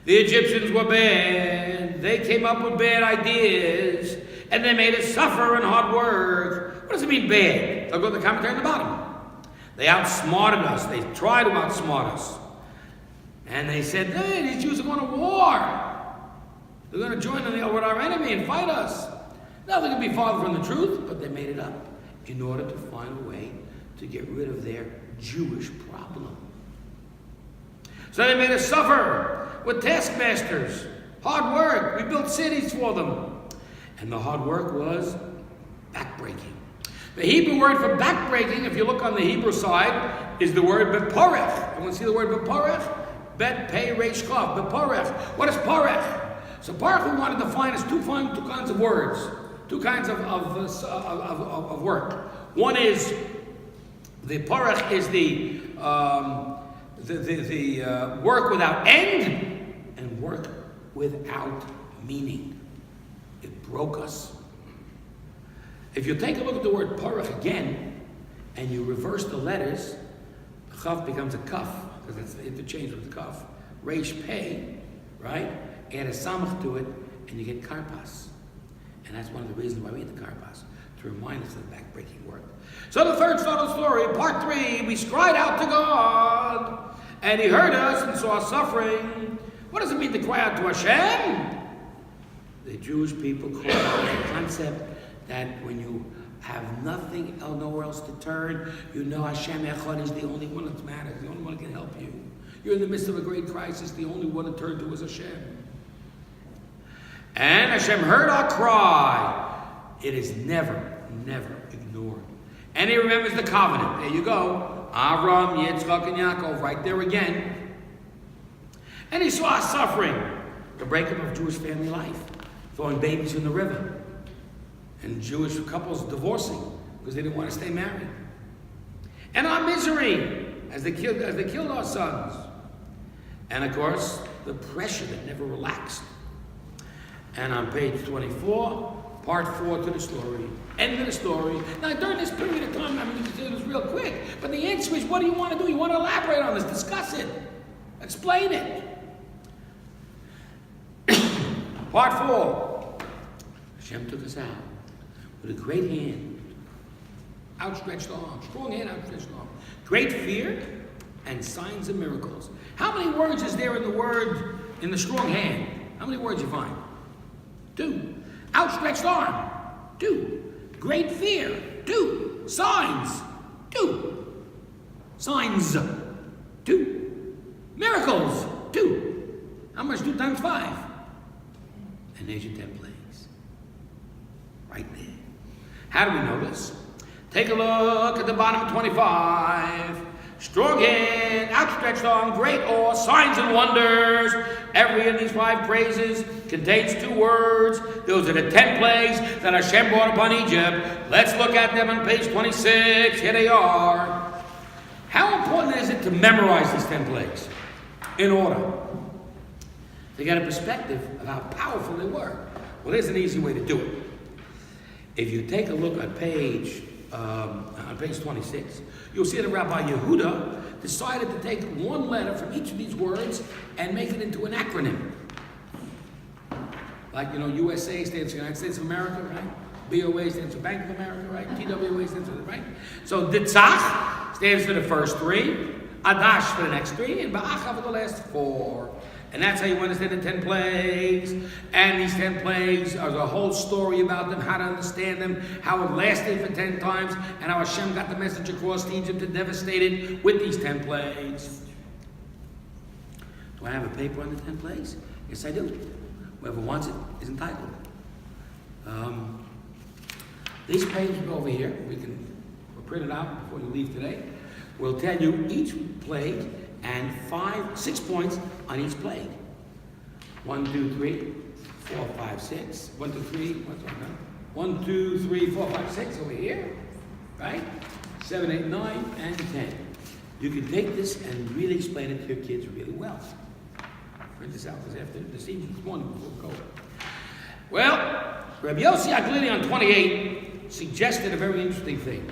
The Egyptians were bad. They came up with bad ideas, and they made us suffer in hard work. What does it mean, bad? I'll go to the commentary on the bottom. They outsmarted us. They tried to outsmart us. And they said, hey, these Jews are going to war. They're going to join with our enemy and fight us. Nothing could be farther from the truth, but they made it up in order to find a way to get rid of their Jewish problem. So they made us suffer with taskmasters, hard work. We built cities for them. And the hard work was backbreaking. The Hebrew word for backbreaking, if you look on the Hebrew side, is the word beporech. You want to see the word beporech? Bet, pay, resh, chav. Beporech. What is porech? So porech we want to define as two kinds of words, 2 kinds of work. One is the porech is the work without end and work without meaning. It broke us. If you take a look at the word porech again and you reverse the letters, the chaf becomes a kaf because it's interchanged with the kaf. Resh pei, right? Add a samach to it and you get karpas. And that's one of the reasons why we get the karpas, to remind us of the backbreaking work. So the third part of the story, part 3, we cried out to God, and He heard us and saw our suffering. What does it mean to cry out to Hashem? The Jewish people call out the concept that when you have nothing, nowhere else to turn, you know Hashem Echad is the only one that matters, the only one that can help you. You're in the midst of a great crisis, the only one to turn to is Hashem. And Hashem heard our cry. It is never ignored. And He remembers the covenant. There you go. Avram, Yitzchak, and Yaakov, right there again. And He saw our suffering, the breakup of Jewish family life, throwing babies in the river, and Jewish couples divorcing because they didn't want to stay married. And our misery as they killed our sons. And of course, the pressure that never relaxed. And on page 24, part 4 to the story, end of the story. Now, during this period of time, I'm going to do this real quick, but the answer is, what do you want to do? You want to elaborate on this, discuss it, explain it. Part 4. Hashem took us out with a great hand, outstretched arm, strong hand, outstretched arm. Great fear and signs and miracles. How many words is there in the word, in the strong hand? How many words you find? 2. Outstretched arm. 2. Great fear. 2. Signs. 2. Signs. 2. Miracles. 2. How much? 2 times 5. And there's your 10 plagues. Right there. How do we know this? Take a look at the bottom of 25. Strong hand, outstretched arm, great awe, signs and wonders. Every of these 5 praises contains 2 words. Those are the 10 plagues that Hashem brought upon Egypt. Let's look at them on page 26. Here they are. How important is it to memorize these 10 plagues in order to get a perspective of how powerful they were? Well, there's an easy way to do it. If you take a look at page 26, you'll see that Rabbi Yehuda decided to take one letter from each of these words and make it into an acronym. Like, USA stands for United States of America, right? BOA stands for Bank of America, right? TWA stands for, right? So Ditzach stands for the first 3, Adash for the next 3, and Ba'acha for the last 4. And that's how you understand the 10 plagues. And these 10 plagues are a whole story about them, how to understand them, how it lasted for 10 times, and how Hashem got the message across to Egypt and devastated with these 10 plagues. Do I have a paper on the 10 plagues? Yes, I do. Whoever wants it is entitled. These pages over here, we'll print it out before you leave today. We'll tell you each plague and 6 points on each plague. 1, 2, 3, 4, 5, 6. 1, 2, 3. What's on that? 1, 2, 3, 4, 5, 6 over here. Right? 7, 8, 9, and 10. You can take this and really explain it to your kids really well. Print this out this evening, this morning before we go. Well, Rabbi Yossi Aglili on 28 suggested a very interesting thing.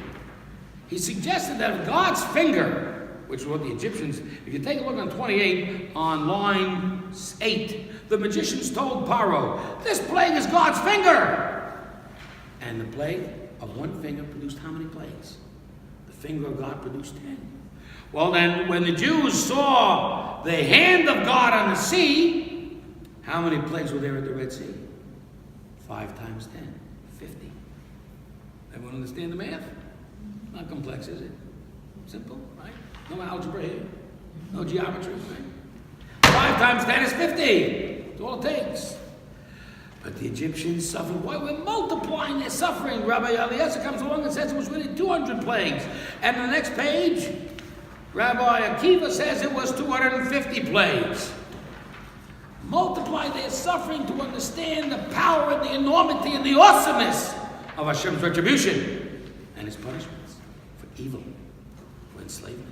He suggested that if God's finger, which is what the Egyptians, if you take a look on 28, on line 8, the magicians told Paro, this plague is God's finger! And the plague of one finger produced how many plagues? The finger of God produced 10. Well then, when the Jews saw the hand of God on the sea, how many plagues were there at the Red Sea? 5 times 10, 50. Everyone understand the math? Not complex, is it? Simple, right? No algebra here. No geometry, right? 5 times 10 is 50. That's all it takes. But the Egyptians suffered. Why? We're multiplying their suffering. Rabbi Eliezer comes along and says it was really 200 plagues. And on the next page, Rabbi Akiva says it was 250 plagues. Multiply their suffering to understand the power and the enormity and the awesomeness of Hashem's retribution and His punishments for evil, for enslavement.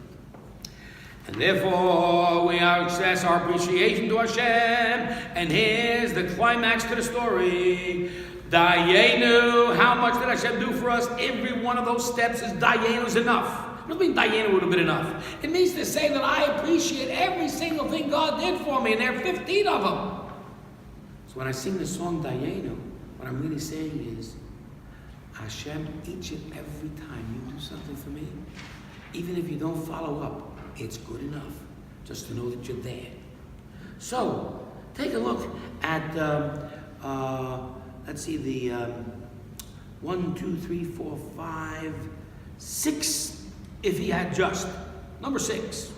And therefore, we express our appreciation to Hashem. And here's the climax to the story. Dayenu, how much did Hashem do for us? Every one of those steps is Dayenu is enough. What does mean Dayenu would have been enough? It means to say that I appreciate every single thing God did for me, and there are 15 of them. So when I sing the song Dayenu, what I'm really saying is, Hashem, each and every time you do something for me, even if you don't follow up, it's good enough just to know that you're there. So, take a look at, let's see, the 1, 2, 3, 4, 5, 6, if he had just. Number 6.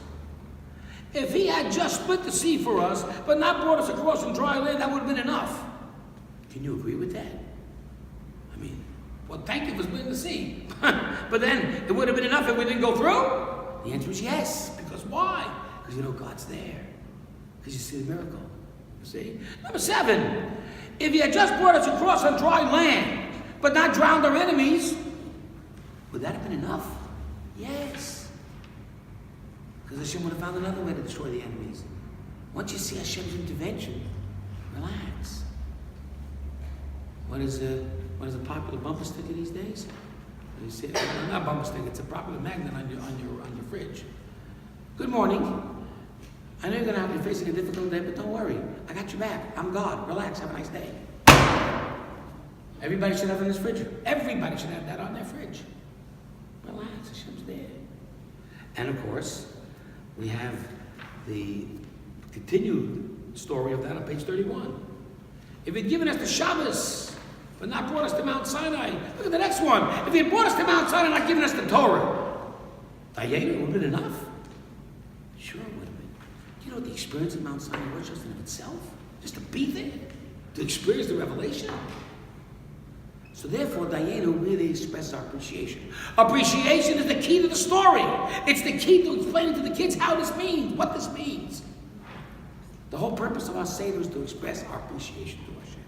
If he had just split the sea for us, but not brought us across on dry land, that would have been enough. Can you agree with that? I mean, well, thank you for splitting the sea. But then, it would have been enough if we didn't go through? The answer is yes. Because why? Because you know God's there. Because you see the miracle. You see? Number 7. If he had just brought us across on dry land, but not drowned our enemies, would that have been enough? Yes. Because Hashem would have found another way to destroy the enemies. Once you see Hashem's intervention, relax. What is a popular bumper sticker these days? You see, not bumper sticker, it's a popular magnet on your fridge. Good morning. I know you're going to be facing a difficult day, but don't worry. I got your back. I'm God. Relax. Have a nice day. Everybody should have in this fridge. Everybody should have that on their fridge. Relax. Hashem's there. And of course, we have the continued story of that on page 31. If he'd given us the Shabbos, but not brought us to Mount Sinai, look at the next one. If he had brought us to Mount Sinai and not given us the Torah, Dayenu would have been enough. Sure it would have been. Do you know what the experience of Mount Sinai was just in of itself? Just to be there, to experience the revelation. So therefore, Dayenu really expresses our appreciation. Appreciation is the key to the story. It's the key to explaining to the kids how this means, what this means. The whole purpose of our Seder is to express our appreciation to Hashem.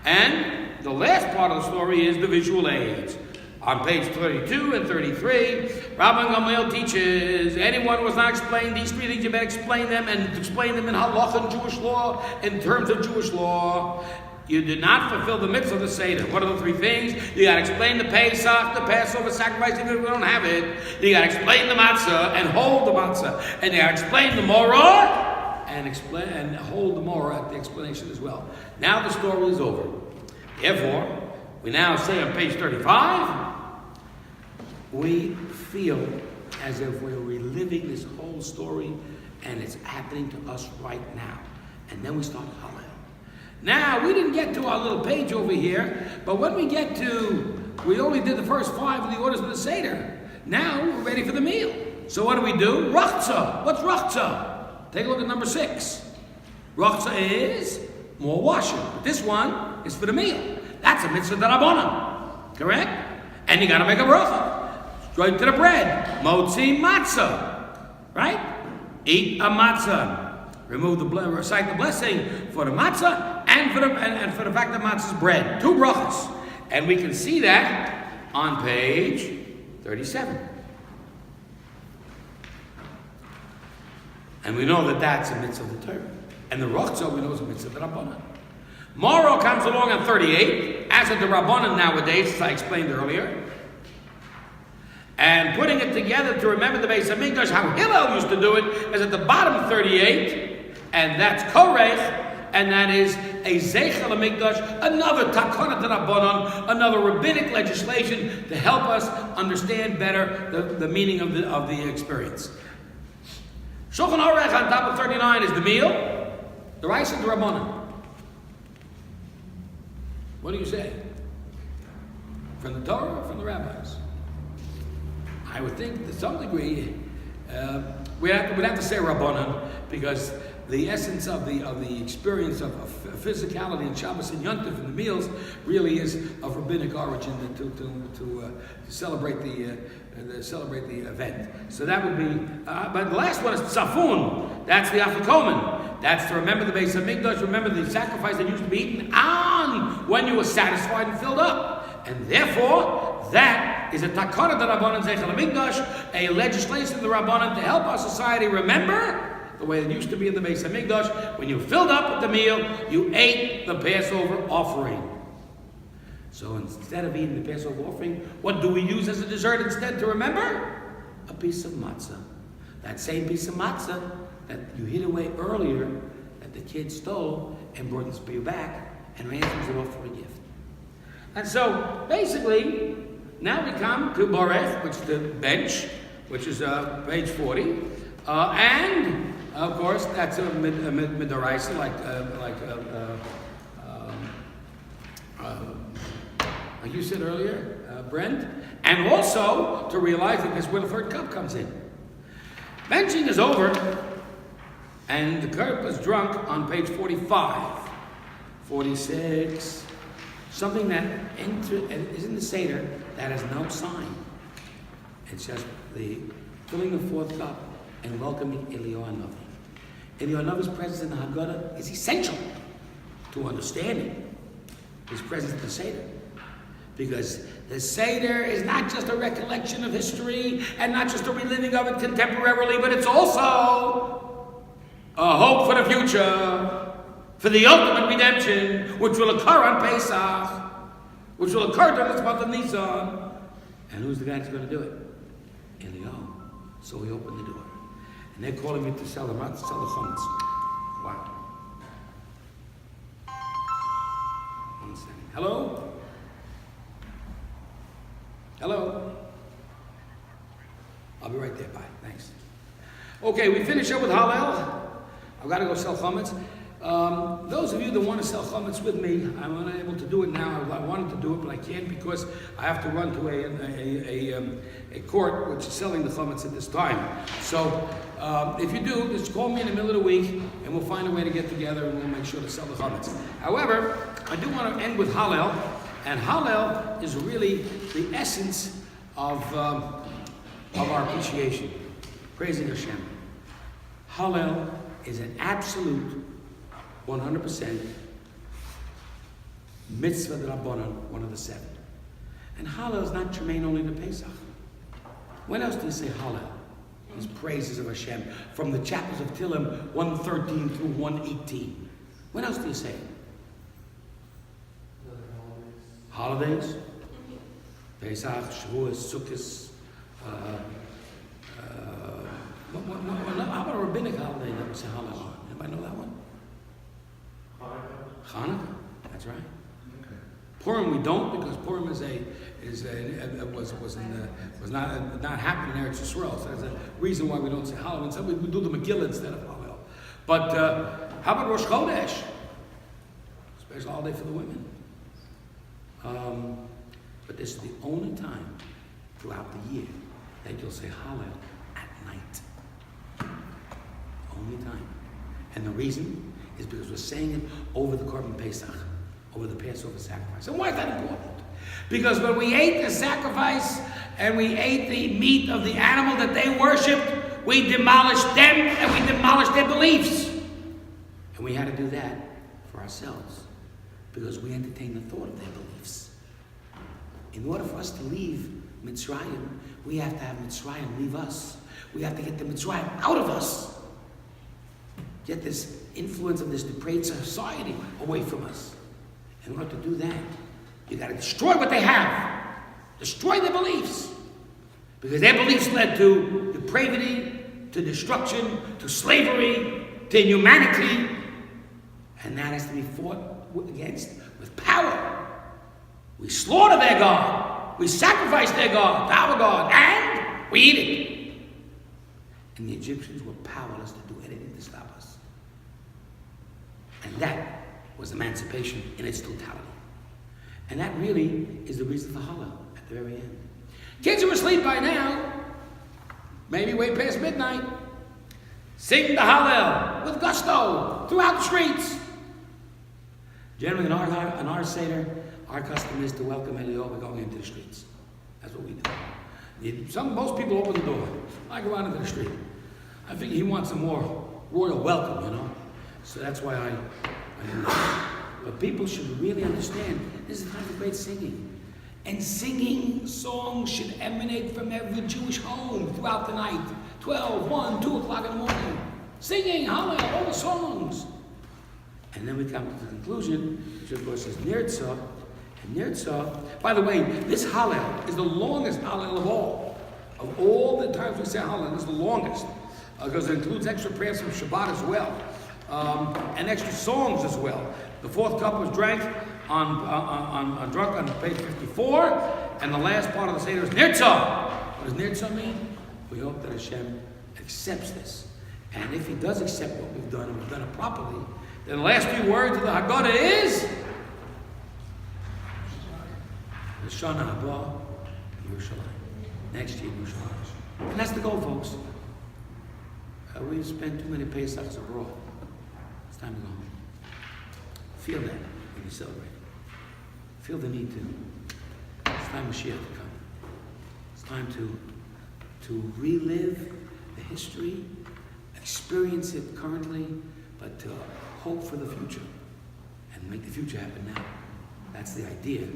And the last part of the story is the visual aids. On page 32 and 33, Rabbi Gamliel teaches, anyone who has not explained these 3 things, you better explain them, and explain them in halacha and Jewish law, in terms of Jewish law. You did not fulfill the mitzvah of the Seder. What are the 3 things? You got to explain the Pesach, the Passover sacrifice, even if we don't have it. You got to explain the matzah and hold the matzah. And you got to explain the morah and hold the morah at the explanation as well. Now the story is over. Therefore, we now say on page 35, we feel as if we're reliving this whole story and it's happening to us right now. And then we start Hallel. Now, we didn't get to our little page over here, but when we get to, we only did the first 5 of the orders of the Seder. Now, we're ready for the meal. So what do? Rachza. What's Rachza? Take a look at number 6. Rachza is more washing. But this one is for the meal. That's a mitzvah d'Rabbanan. Correct? And you got to make a bracha. Straight to the bread. Motzi matzah. Right? Eat a matzah. Recite the blessing for the matzah and for the fact that matzah is bread. 2 brachas. And we can see that on page 37. And we know that that's a mitzvah of the Torah. And the Rachza, we know, is a mitzvah of the Rabbanan. Moro comes along on 38, as of the Rabbanan nowadays, as I explained earlier. And putting it together to remember the Beis HaMikdash, how Hillel used to do it, is at the bottom of 38, and that's Korech, and that is a Zeichel HaMikdash, another Takonat Rabbanan, another rabbinic legislation to help us understand better the meaning of the experience. Shulchan Aruch on top of 39 is the meal, the rice and the Rabbanan. What do you say? From the Torah or from the rabbis? I would think to some degree we'd have to say Rabbanan, because the essence of the experience of physicality in Shabbos and Yom Tov and the meals really is of rabbinic origin to celebrate the event. So that would be. But the last one is Tzafun. That's the Afikomen. That's to remember the Beis HaMikdash, remember the sacrifice that used to be eaten on when you were satisfied and filled up, and therefore that is a Takana Rabbanan Zeichel HaMikdash, a legislation of the Rabbanan to help our society remember the way it used to be in the Beis HaMikdash. When you filled up with the meal, you ate the Passover offering. So instead of eating the Passover offering, what do we use as a dessert instead to remember? A piece of matzah. That same piece of matzah that you hid away earlier, that the kid stole and brought this you back and ransoms it off for a gift. And so basically, now we come to Borech, which is the bench, which is page 40, and of course that's a midoraisa, like you said earlier, Brent, and also to realize that this where the third cup comes in. Benching is over, and the cup is drunk on page 45, 46. Something that is in the Seder that has no sign. It's just the filling the 4th cup and welcoming Eliyahu Hanavi. Eliyahu Hanavi's presence in the Haggadah is essential to understanding his presence in the Seder. Because the Seder is not just a recollection of history and not just a reliving of it contemporarily, but it's also a hope for the future, for the ultimate redemption, which will occur on Pesach, which will occur during this month of Nisan. And who's the guy that's going to do it? Eliyahu. So we open the door. And they're calling me to sell the chametz. Wow. One second. Hello? Hello? I'll be right there. Bye. Thanks. Okay, we finish up with Hallel. I've got to go sell chametz. Those of you that want to sell chametz with me, I'm unable to do it now. I wanted to do it, but I can't because I have to run to a court which is selling the chametz at this time. So if you do, just call me in the middle of the week, and we'll find a way to get together, and we'll make sure to sell the chametz. However, I do want to end with Hallel, and Hallel is really the essence of our appreciation, praising Hashem. Hallel is an absolute 100% mitzvah d'Rabbanan, one of the 7. And Hallel is not germane only to Pesach. When else do you say Hallel? These praises of Hashem from the chapters of Tehillim 113 through 118. When else do you say it? Holidays? Pesach, Shavuos, Sukkot. How about a rabbinic holiday that we say Hallel on? Anybody know that one? Hanukkah. Hanukkah, that's right. Okay. Purim we don't, because Purim was not happening in Eretz Yisrael. So there's a reason why we don't say Hallel. And so we do the Megillah instead of Hallel. But how about Rosh Chodesh? Special holiday for the women. But this is the only time throughout the year that you'll say Hallel at night. Only time. And the reason is because we're saying it over the Korban Pesach, over the Passover sacrifice. And why is that important? Because when we ate the sacrifice and we ate the meat of the animal that they worshipped, we demolished them and we demolished their beliefs. And we had to do that for ourselves because we entertained the thought of their beliefs. In order for us to leave Mitzrayim, we have to have Mitzrayim leave us. We have to get the Mitzrayim out of us. Get this influence of this depraved society away from us. In order to do that, you got to destroy what they have. Destroy their beliefs. Because their beliefs led to depravity, to destruction, to slavery, to inhumanity. And that has to be fought against with power. We slaughter their God. We sacrifice their God, our God, and we eat it. And the Egyptians were powerless to do anything to stop us. And that was emancipation in its totality. And that really is the reason for Hallel at the very end. Kids who are asleep by now, maybe way past midnight, sing the Hallel with gusto throughout the streets. Generally, in our Seder, our custom is to welcome Eliyahu going into the streets. That's what we do. Most people open the door. I go out into the street. I think he wants a more royal welcome, you know. So that's why I do that. But people should really understand this is a time of great singing. And singing songs should emanate from every Jewish home throughout the night. 12, 1, 2 o'clock in the morning. Singing, Hallel, all the songs. And then we come to the conclusion, which of course is Nirtzah. And Nirtzah, by the way, this Hallel is the longest Hallel of all. Of all the times we say Hallel, this is the longest. Because it includes extra prayers from Shabbat as well. And extra songs as well. The fourth cup was drunk on page 54, and the last part of the Seder is Nirtzah. What does Nirtzah mean? We hope that Hashem accepts this. And if He does accept what we've done, and we've done it properly, then the last few words of the Haggadah is Shana Haba Yerushalayim. Next year, Yerushalayim. And that's the goal, folks. We've spent too many Pesachs abroad. It's time to go home. Feel that when you celebrate. Feel the need to. It's time for shiur to come. It's time to relive the history, experience it currently, but to hope for the future and make the future happen now. That's the idea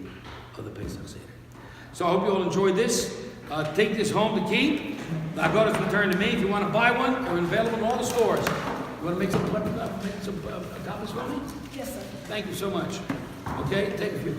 of the Pesach Seder. So I hope you all enjoyed this. Take this home to keep. The Haggadah's returned to me. If you want to buy one, they're available in all the stores. You want to make some copies for me? Yes, sir. Thank you so much. Okay, take a few.